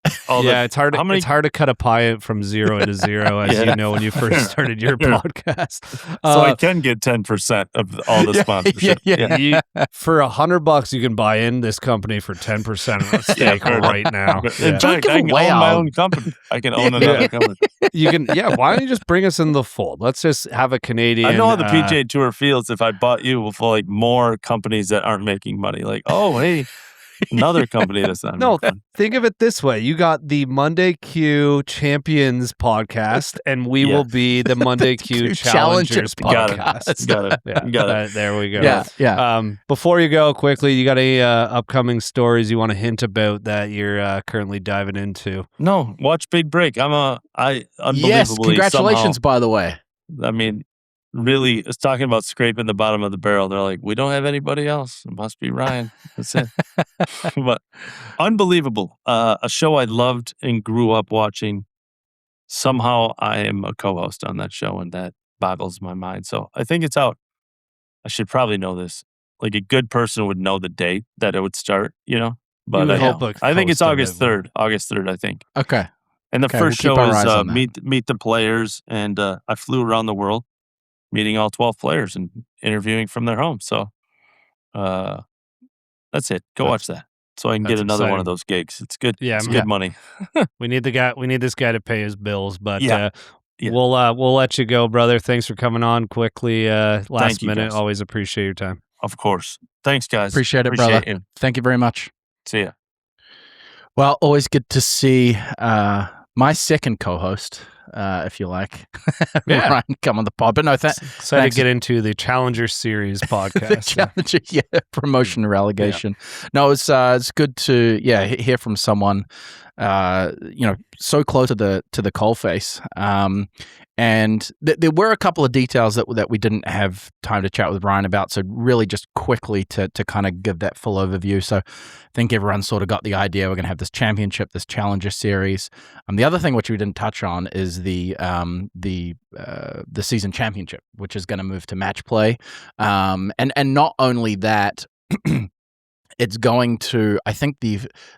It's hard. It's hard to cut a pie from 0 to 0, as you know when you first started your podcast. So I can get 10% of all the sponsorship. For $100, you can buy in this company for 10% of the stake right now. In fact, I can own my own company. I can own another company. You can. Yeah. Why don't you just bring us in the fold? Let's just have a Canadian. I know how the PGA Tour feels if I bought you with like more companies that aren't making money. Like, oh hey. Another company that's not. No, think of it this way: you got the Monday Q Champions podcast, and we will be the Monday Q Challengers podcast. Got it. There we go. Yeah. Before you go, quickly, you got any upcoming stories you want to hint about that you're currently diving into? No, watch Big Break. Unbelievably. Yes, congratulations, by the way. I mean, really, it's talking about scraping the bottom of the barrel. They're like, we don't have anybody else. It must be Ryan. That's it. But unbelievable. A show I loved and grew up watching. Somehow I am a co-host on that show, and that boggles my mind. So I think it's out. I should probably know this. Like a good person would know the date that it would start, But I think it's August 3rd. August 3rd, I think. Okay. And the first show is meet the players, and I flew around the world, meeting all 12 players and interviewing from their home. So that's it. Go watch that. So I can get another one of those gigs. It's good. Yeah, it's good money. We need this guy to pay his bills, but we'll let you go, brother. Thanks for coming on quickly. Last minute. Guys. Always appreciate your time. Of course. Thanks, guys. Appreciate it, brother. Thank you very much. See ya. Well, always good to see my second co-host, if you like, Ryan, come on the pod. But no, excited to get into the Challenger Series podcast. The Challenger, promotion and relegation. No, it's good to hear from someone, so close to the coalface. And there were a couple of details that we didn't have time to chat with Ryan about. So really just quickly to kind of give that full overview. So I think everyone sort of got the idea. We're going to have this championship, this Challenger Series. The other thing which we didn't touch on is the season championship, which is going to move to match play. And not only that, it's going to, I think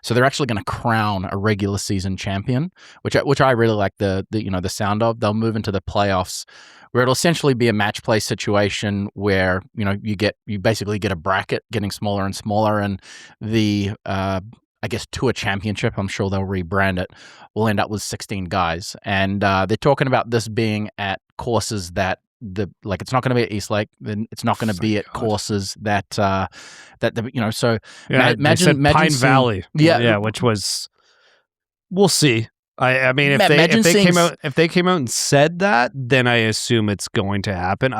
so they're actually going to crown a regular season champion, which I really like the sound of. They'll move into the playoffs where it'll essentially be a match play situation where, you basically get a bracket getting smaller and smaller, and the, I guess Tour Championship, I'm sure they'll rebrand it, will end up with 16 guys. And they're talking about this being at courses that it's not going to be at East Lake, then it's not going to be at courses that imagine Pine Valley, which was, we'll see. I mean, if they came out and said that, then I assume it's going to happen.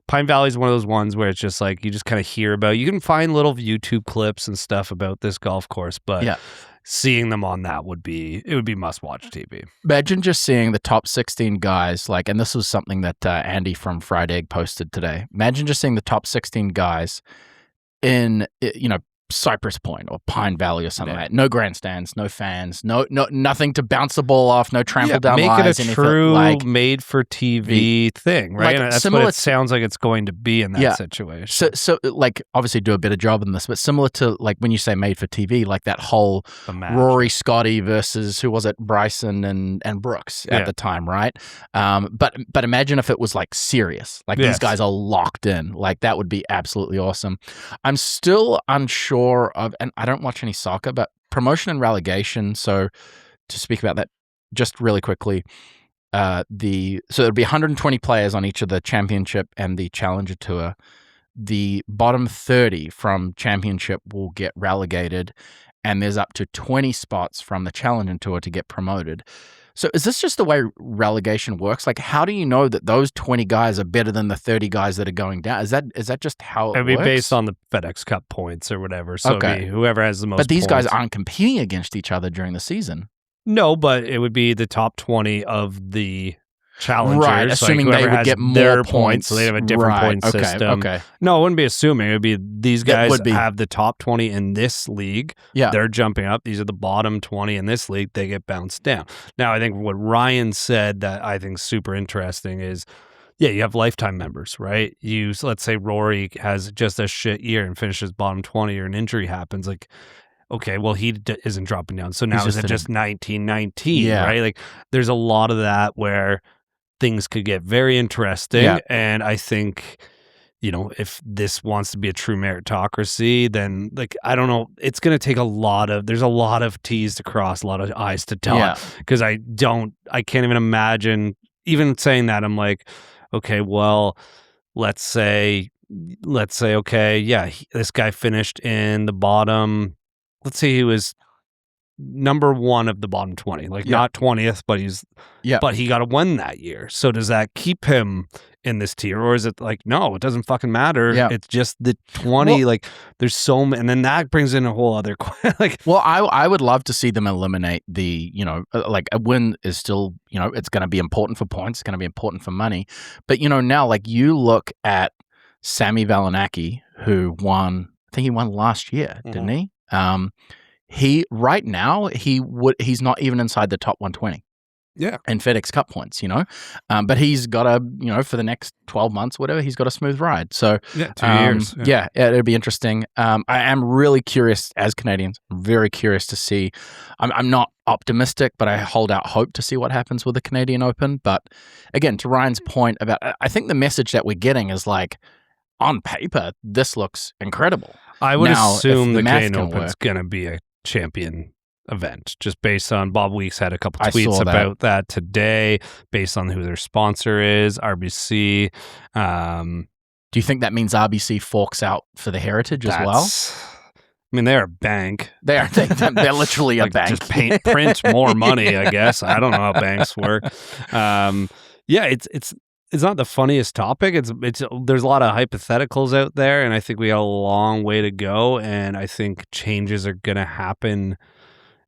Pine Valley is one of those ones where it's just like you just kind of hear about. You can find little YouTube clips and stuff about this golf course, but seeing them on that would be must-watch TV. Imagine just seeing the top 16 guys, and this was something that Andy from Fried Egg posted today. Imagine just seeing the top 16 guys in, Cypress Point or Pine Valley or something like that. No grandstands, no fans, nothing to bounce the ball off, no trample down lies. Make it a true made-for-TV thing, right? Like, that's what it sounds like it's going to be in that situation. So, like, obviously do a better job in this, but similar to, like, when you say made-for-TV, like that whole Rory, Scottie versus, who was it, Bryson and Brooks at the time, right? But imagine if it was, like, serious. Like, these guys are locked in. Like, that would be absolutely awesome. I'm still unsure of, and I don't watch any soccer, but promotion and relegation. So to speak about that just really quickly, so there'll be 120 players on each of the championship and the challenger tour. The bottom 30 from championship will get relegated, and there's up to 20 spots from the challenger tour to get promoted. So is this just the way relegation works? Like, how do you know that those 20 guys are better than the 30 guys that are going down? Is that just how it works? It'd be based on the FedEx Cup points or whatever. So it'd be whoever has the most But these points. guys aren't competing against each other during the season. No, but it would be the top 20 of the challengers. Right, assuming they would get more points. So they have a different point system. Okay. No, it wouldn't be assuming. It would be these guys have the top 20 in this league. Yeah. They're jumping up. These are the bottom 20 in this league. They get bounced down. Now, I think what Ryan said that I think is super interesting is, you have lifetime members, right? Let's say Rory has just a shit year and finishes bottom 20 or an injury happens. Like, okay, well, he isn't dropping down. So now is it just 1919, right? Like, there's a lot of that where things could get very interesting. And I think, if this wants to be a true meritocracy, then, like, I don't know, it's going to take there's a lot of T's to cross, a lot of I's to dot, because I can't even imagine, even saying that, I'm like, okay, well, let's say, okay, this guy finished in the bottom, let's say he was number one of the bottom 20, like not 20th, but he got a win that year. So does that keep him in this tier, or is it like, no, it doesn't fucking matter. It's just the 20. Like, there's so many, and then that brings in a whole other like. Well, I would love to see them eliminate the, like, a win is still, it's going to be important for points, it's going to be important for money, but now, like, you look at Sami Valinaki, who won, I think he won last year, didn't he? Right now he's not even inside the top 120. And FedEx Cup points, but he's got for the next 12 months, whatever, he's got a smooth ride. So 2 years. It'll be interesting. I am really curious, as Canadians, I'm very curious to see. I'm not optimistic, but I hold out hope to see what happens with the Canadian Open. But again, to Ryan's point about, I think the message that we're getting is, like, on paper, this looks incredible. I would assume the Canadian Open's going to be a champion event, just based on Bob Weeks had a couple tweets about that today, based on who their sponsor is, RBC. Do you think that means RBC forks out for the heritage as well? I mean, they're a bank. They're literally a bank. Just print more money, I guess. I don't know how banks work. It's not the funniest topic. There's a lot of hypotheticals out there, and I think we got a long way to go. And I think changes are going to happen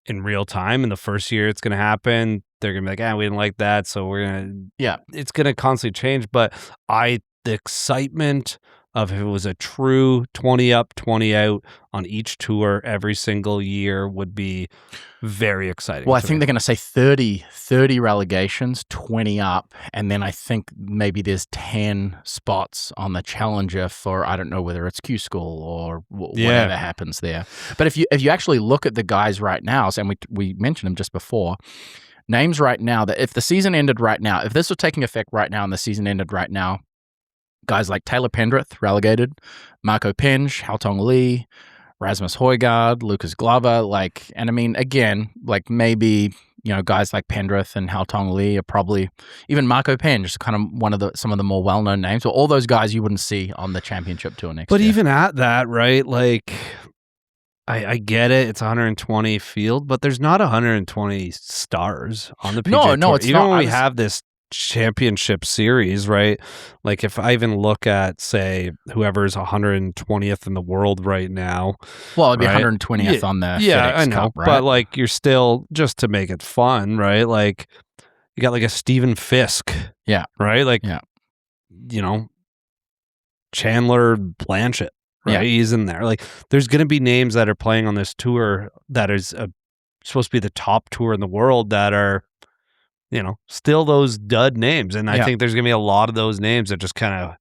in real time. In the first year, it's going to happen. They're going to be like, we didn't like that, so we're going to. It's going to constantly change. But the excitement of if it was a true 20 up, 20 out on each tour every single year would be very exciting. Well, I think they're going to say 30 relegations, 20 up, and then I think maybe there's 10 spots on the Challenger for, I don't know whether it's Q School or whatever happens there. But if you actually look at the guys right now, and we mentioned them just before, names right now that if the season ended right now, if this was taking effect right now and the season ended right now, guys like Taylor Pendrith, relegated, Marco Penge, Haotong Li, Rasmus Højgaard, Lucas Glover, and I mean, again, like, maybe, guys like Pendrith and Haotong Li are probably, even Marco Penge, kind of some of the more well-known names, or all those guys you wouldn't see on the championship tour next year. But even at that, right, like, I get it, it's 120 field, but there's not 120 stars on the PGA Tour. It's even not. When we have this championship series, right? Like, if I even look at, say, whoever's 120th in the world right now. Well, it'd be 120th on the FedEx I know, Cup, right? But, like, you're still, just to make it fun, right? Like, you got, like, a Stephen Fisk. Right? Like, Chandler Blanchett. right? Yeah. He's in there. Like, there's going to be names that are playing on this tour that is supposed to be the top tour in the world that are, still those dud names. And I think there's going to be a lot of those names that just kind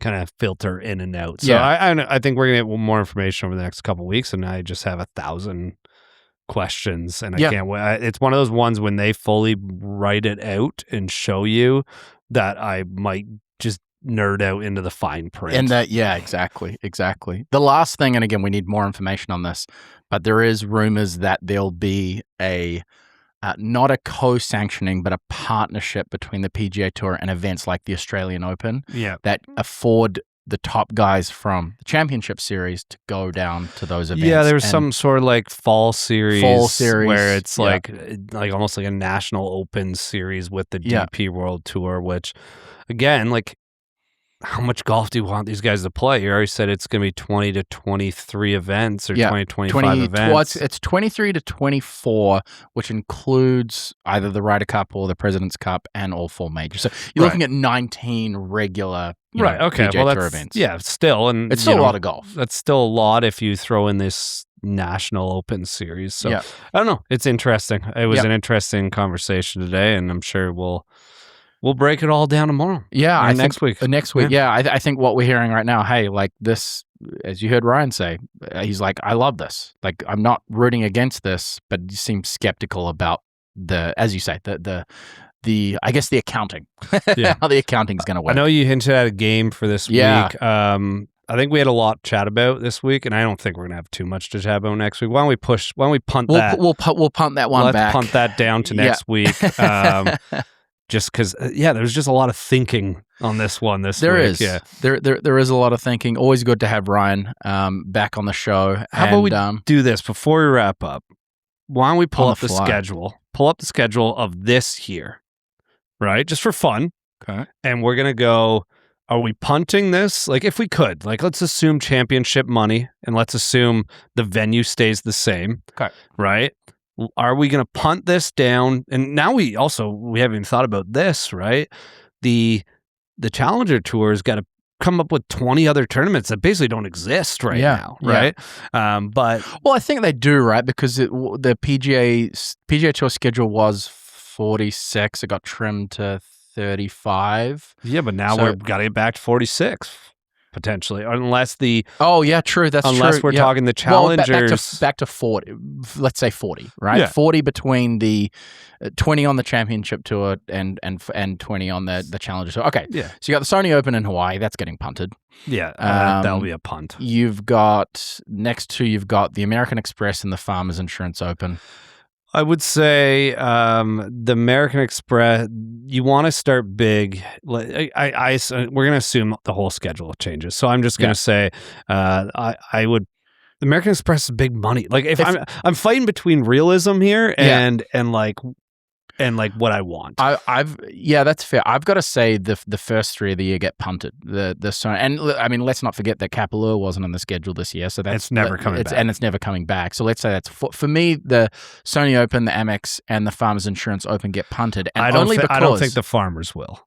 of filter in and out. So I think we're going to get more information over the next couple of weeks, and I just have 1,000 questions, and I can't wait. It's one of those ones when they fully write it out and show you that I might just nerd out into the fine print. And that, exactly. The last thing, and again, we need more information on this, but there is rumors that there'll be a not a co-sanctioning, but a partnership between the PGA Tour and events like the Australian Open that afford the top guys from the championship series to go down to those events. Yeah, there's some sort of like fall series where it's like almost like a national open series with the DP World Tour, which again, like, how much golf do you want these guys to play? You already said it's going to be 20 to 23 events or 20 to 25 events. It's 23 to 24, which includes either the Ryder Cup or the President's Cup and all 4 majors. So you're looking at 19 regular PGA Tour events. Yeah, still. And it's still a lot of golf. That's still a lot if you throw in this national open series. So I don't know. It's interesting. It was an interesting conversation today, and I'm sure we'll break it all down tomorrow. Yeah, next week. Next week, I think what we're hearing right now, hey, like this, as you heard Ryan say, he's like, I love this. Like, I'm not rooting against this, but you seem skeptical about as you say, I guess the accounting, how the accounting is going to work. I know you hinted at a game for this week. I think we had a lot to chat about this week, and I don't think we're going to have too much to chat about next week. Why don't we punt that? We'll punt that one back. Let's punt that down to next week. Just because, there's just a lot of thinking on this one this week. There is a lot of thinking. Always good to have Ryan back on the show. How about we do this before we wrap up? Why don't we pull up the schedule? Pull up the schedule of this year, right? Just for fun. Okay. And we're going to go, are we punting this? Like, if we could, like, let's assume championship money, and let's assume the venue stays the same. Okay. Right? Are we going to punt this down? And now we haven't even thought about this, right? The Challenger Tour has got to come up with 20 other tournaments that basically don't exist now, right? But I think they do, right? Because the PGA Tour schedule was 46. It got trimmed to 35. Yeah, but now we've got to get back to 46. Potentially, unless true. Unless we're talking the Challengers, back to 40. Let's say 40, right? Yeah. 40 between the 20 on the Championship Tour and 20 on the Challenger Tour. Okay, yeah. So you got the Sony Open in Hawaii. That's getting punted. Yeah, that'll be a punt. You've got the American Express and the Farmers Insurance Open. I would say the American Express, you want to start big. We're going to assume the whole schedule changes. So I'm just going to say I would. The American Express is big money. Like, if I'm fighting between realism here and what I want. That's fair. I've got to say the first 3 of the year get punted. And I mean, let's not forget that Kapalua wasn't on the schedule this year, so it's never coming back. And it's never coming back. So let's say that's for me. The Sony Open, the Amex, and the Farmers Insurance Open get punted. And I don't think the Farmers will.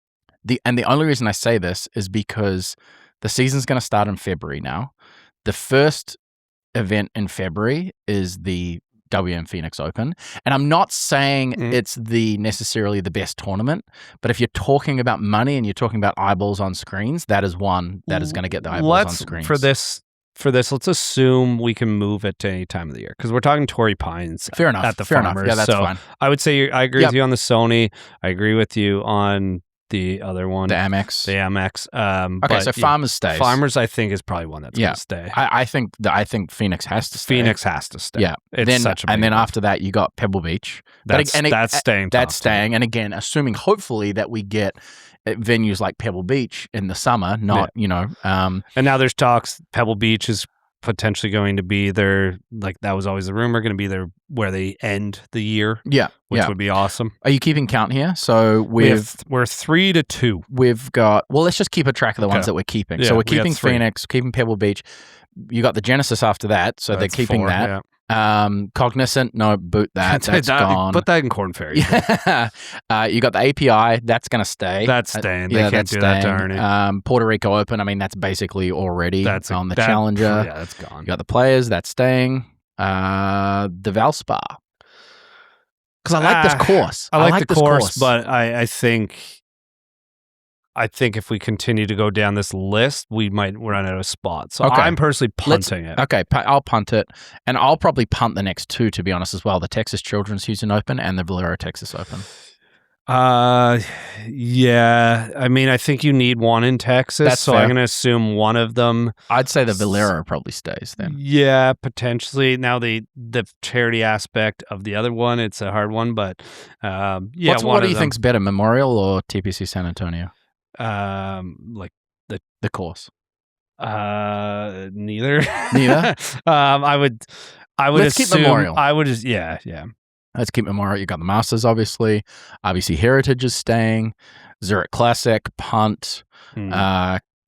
The only reason I say this is because the season's going to start in February now. The first event in February is the WM Phoenix Open. And I'm not saying it's necessarily the best tournament, but if you're talking about money and you're talking about eyeballs on screens, that is one that is going to get the eyeballs on screens. For this, let's assume we can move it to any time of the year, because we're talking Torrey Pines. Fair enough. At the Fair Farmers. Enough. Yeah, that's fine. I would say I agree with you on the Sony. I agree with you on the other one, the Amex. Okay, so Farmers stays. Farmers, I think, is probably one that's going to stay. I think Phoenix has to stay. Phoenix has to stay. Yeah, then after that, you got Pebble Beach. That's staying. That's staying. And again, assuming hopefully that we get venues like Pebble Beach in the summer, not And now there's talks. Pebble Beach is potentially going to be their, like, that was always the rumor, going to be their where they end the year. Yeah, which would be awesome. Are you keeping count here? So we're 3-2. We've got, let's just keep a track of the ones that we're keeping. So we're keeping Phoenix, keeping Pebble Beach. You got the Genesis after that, so they're keeping 4, that. Cognizant, no, boot that. That's gone. Put that in Corn Ferry. Yeah. You got the API. That's going to stay. That's staying. They can't do that to Ernie. Puerto Rico Open. I mean, that's basically already on the Challenger. Yeah, that's gone. You got the Players. That's staying. The Valspar. Because I like this course. I like the course, but I think if we continue to go down this list, we might run out of spots. So I'm personally punting it. Okay, I'll punt it. And I'll probably punt the next two, to be honest, as well. The Texas Children's Houston Open and the Valero Texas Open. Yeah. I mean, I think you need one in Texas, That's so fair. I'm going to assume one of them. I'd say the Valero probably stays then. Yeah, potentially. Now the charity aspect of the other one, it's a hard one, but yeah. What do you think's better, Memorial or TPC San Antonio? Like the course. Neither. Neither. I would Let's assume, keep Memorial. I would just yeah. Let's keep Memorial. You got the Masters, obviously. RBC Heritage is staying. Zurich Classic, punt.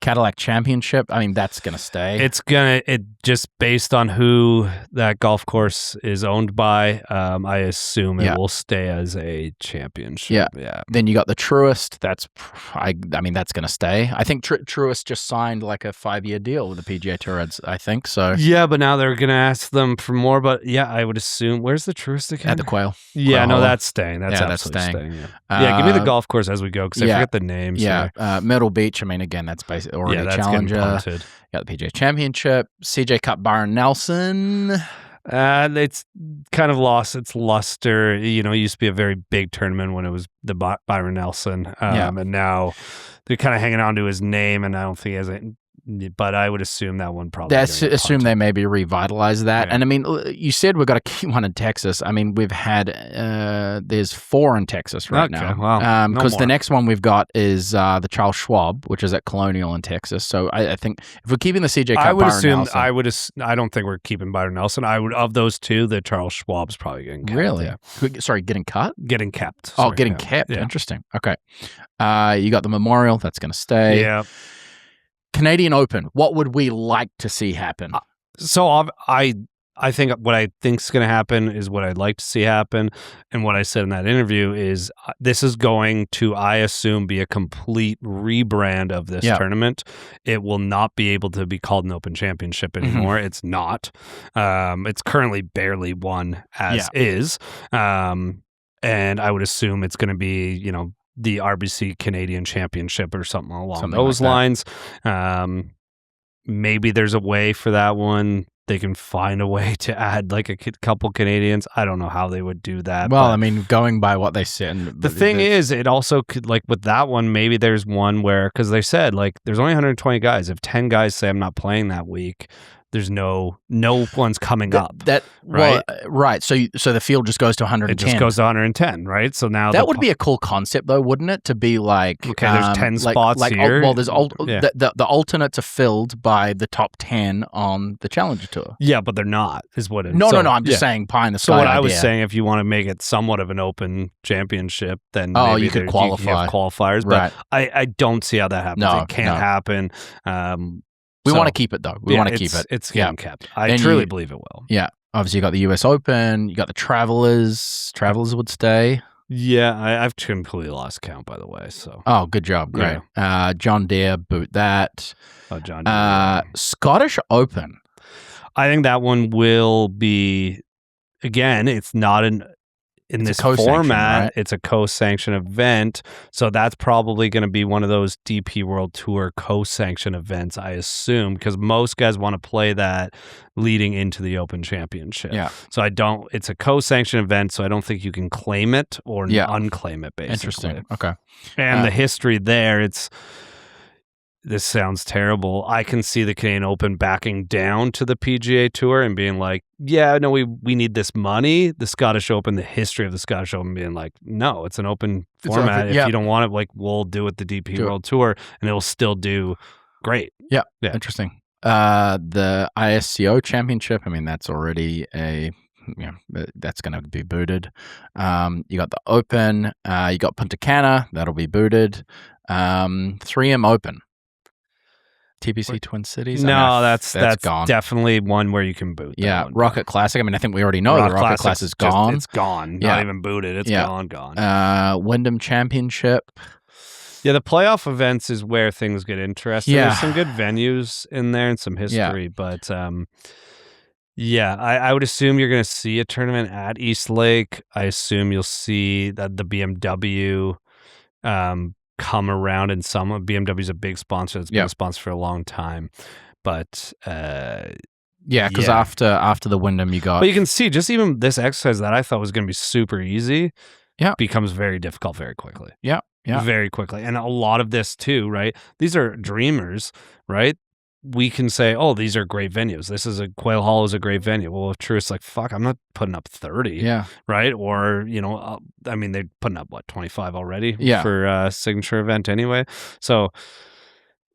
Cadillac Championship. I mean, that's gonna stay. It just based on who that golf course is owned by. I assume it will stay as a championship. Yeah. Then you got the Truist. I mean, that's gonna stay. I think Truist just signed like a 5-year deal with the PGA Tour. I think so. Yeah, but now they're gonna ask them for more. But yeah, I would assume. Where's the Truist again? At the Quail. Yeah, Quail no, Hollow. That's staying. That's staying. Yeah, give me the golf course as we go because I forget the names. Yeah, Myrtle Beach. I mean, again, that's basically already a Challenger. Punted. You got the PGA Championship, CJ Cup, Byron Nelson. It's kind of lost its luster. You know, it used to be a very big tournament when it was the Byron Nelson, and now they're kind of hanging on to his name, and I don't think he has it. But I would assume that one probably. Assume they maybe revitalize that. Yeah. And I mean, you said we've got to keep one in Texas. I mean, we've had there's 4 in Texas right now. Wow. Because the next one we've got is the Charles Schwab, which is at Colonial in Texas. So I think if we're keeping the CJ Cup, I don't think we're keeping Byron Nelson. Of those two, the Charles Schwab's probably getting kept. Really? Yeah. Sorry, getting cut? Getting kept. Sorry, getting kept. Yeah. Interesting. Okay. You got the Memorial. That's going to stay. Yeah. Canadian Open, what would we like to see happen? So I think what I think is going to happen is what I'd like to see happen. And what I said in that interview is this is going to, I assume, be a complete rebrand of this tournament. It will not be able to be called an Open Championship anymore. It's not. It's currently barely won as is. And I would assume it's going to be, the RBC Canadian Championship or something along those lines. Maybe there's a way for that one. They can find a way to add like a couple Canadians. I don't know how they would do that. Well, I mean, going by what they said. The thing is, it also could, like with that one, maybe there's one where, because they said like there's only 120 guys. If 10 guys say I'm not playing that week, there's no one's coming up. Right. Well, right. So the field just goes to 110. It just goes to 110, right? So now that would be a cool concept, though, wouldn't it? To be like, okay, there's 10 spots here. There's the alternates are filled by the top 10 on the Challenger Tour. Yeah, but they're not. Is what it? No. I'm just saying pie in the sky. So what I was saying, if you want to make it somewhat of an open championship, then maybe you could qualify. You have qualifiers, but I don't see how that happens. No, it can't happen. We want to keep it, though. We want to keep it. It's getting kept. I truly believe it will. Yeah. Obviously, you got the US Open. You got the Travelers. Travelers would stay. Yeah. I've completely lost count, by the way. So. Oh, good job. Great. Yeah. John Deere, boot that. Oh, John Deere. Scottish Open. I think that one will be, again, it's not in this format, right? It's a co-sanctioned event, so that's probably going to be one of those DP World Tour co-sanctioned events, I assume, because most guys want to play that leading into the Open Championship. Yeah. So it's a co-sanctioned event, so I don't think you can claim it or unclaim it, basically. Interesting. Okay. And the history there, this sounds terrible. I can see the Canadian Open backing down to the PGA Tour and being like, yeah, no, we need this money. The Scottish Open, the history of the Scottish Open being like, no, it's an open format. If you don't want it, like, we'll do it the DP World Tour and it'll still do great. Yeah. Interesting. The ISCO Championship, I mean, that's already that's going to be booted. You got the Open. You got Punta Cana. That'll be booted. 3M Open. TPC Twin Cities? No, that's gone. Definitely one where you can boot. Yeah, Rocket Classic. I mean, I think we already know the Rocket Classic is gone. It's gone. Not even booted. It's gone. Wyndham Championship. Yeah, the playoff events is where things get interesting. Yeah. There's some good venues in there and some history, but I would assume you're going to see a tournament at East Lake. I assume you'll see that the BMW come around in some. BMW's a big sponsor. It's been a sponsor for a long time, but because after the Wyndham, you got. But you can see just even this exercise that I thought was going to be super easy, becomes very difficult very quickly. Yeah. Very quickly. And a lot of this too, right? These are dreamers, right? We can say, oh, these are great venues. Quail Hall is a great venue. Well, if Truist's like, fuck, I'm not putting up 30. Yeah. Right? Or, I mean, they're putting up, 25 already Yeah. for a signature event anyway. So,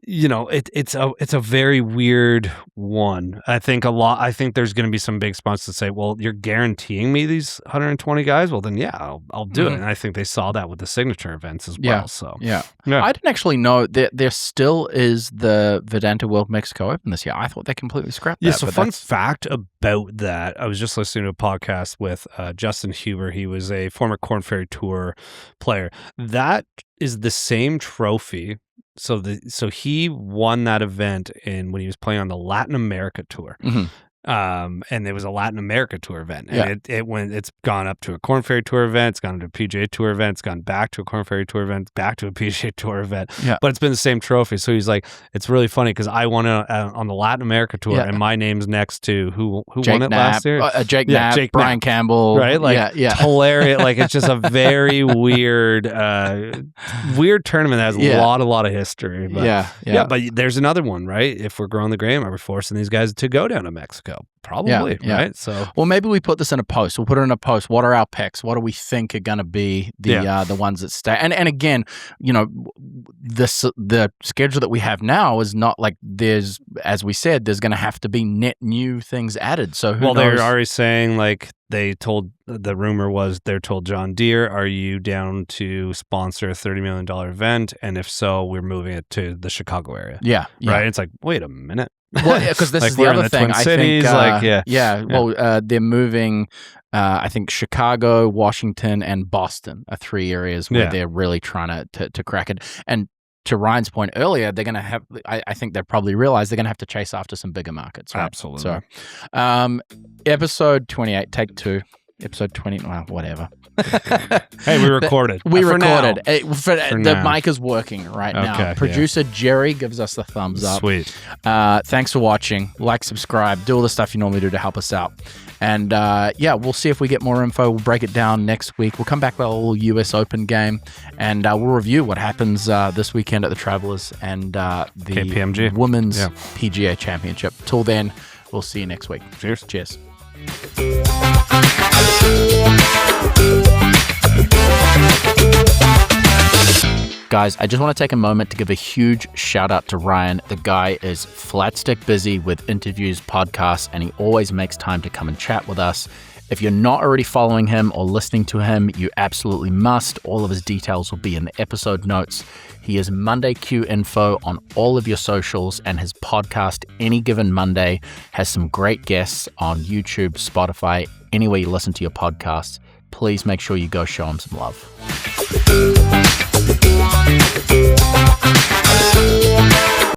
it's a very weird one. I think there's going to be some big sponsors that say, well, you're guaranteeing me these 120 guys. Well, then I'll do it. And I think they saw that with the signature events as well. So yeah. I didn't actually know that there still is the Vedanta World Mexico Open this year. I thought they completely scrapped that. Yeah. So fun fact about that, I was just listening to a podcast with Justin Huber. He was a former Korn Ferry Tour player. That is the same trophy. So he won that event when he was playing on the Latin America Tour. Mm-hmm. And it was a Latin America Tour event. And it's gone up to a Korn Ferry Tour event, it's gone to a PGA Tour event, it's gone back to a Korn Ferry Tour event, back to a PGA Tour event. Yeah. But it's been the same trophy. So he's like, it's really funny because I won on the Latin America Tour and my name's next to who won it last year? Jake Knapp, Brian Knapp. Campbell. Right? Like, hilarious. Like, it's just a very weird tournament that has a lot of history. But, but there's another one, right? If we're growing the game, are we forcing these guys to go down to Mexico? Probably, right? So, well, maybe we put this in a post. We'll put it in a post. What are our picks? What do we think are going to be the ones that stay? And again, the schedule that we have now is not like as we said, there's going to have to be net new things added. So who knows? They're already saying they're told John Deere, are you down to sponsor a $30 million event? And if so, we're moving it to the Chicago area. Yeah. Right. It's like, wait a minute. Well, because this is the other thing. Twin Cities, Well, they're moving. I think Chicago, Washington, and Boston are 3 areas where they're really trying to crack it. And to Ryan's point earlier, they're going to have. I think they probably realize they're going to have to chase after some bigger markets. Right? Absolutely. So, episode 28, take 2. Episode 20, well, whatever. Hey, we recorded. The mic is working right now. Producer Jerry gives us the thumbs up. Sweet. Thanks for watching. Like, subscribe, do all the stuff you normally do to help us out. And we'll see if we get more info. We'll break it down next week. We'll come back with a little US Open game, and we'll review what happens this weekend at the Travelers and the KPMG Women's PGA Championship. Till then, we'll see you next week. Cheers. Guys, I just want to take a moment to give a huge shout out to Ryan. The guy is flat stick busy with interviews, podcasts, and he always makes time to come and chat with us. If you're not already following him or listening to him, you absolutely must. All of his details will be in the episode notes. He is Monday Q Info on all of your socials, and his podcast, Any Given Monday, has some great guests on YouTube, Spotify, anywhere you listen to your podcasts. Please make sure you go show him some love.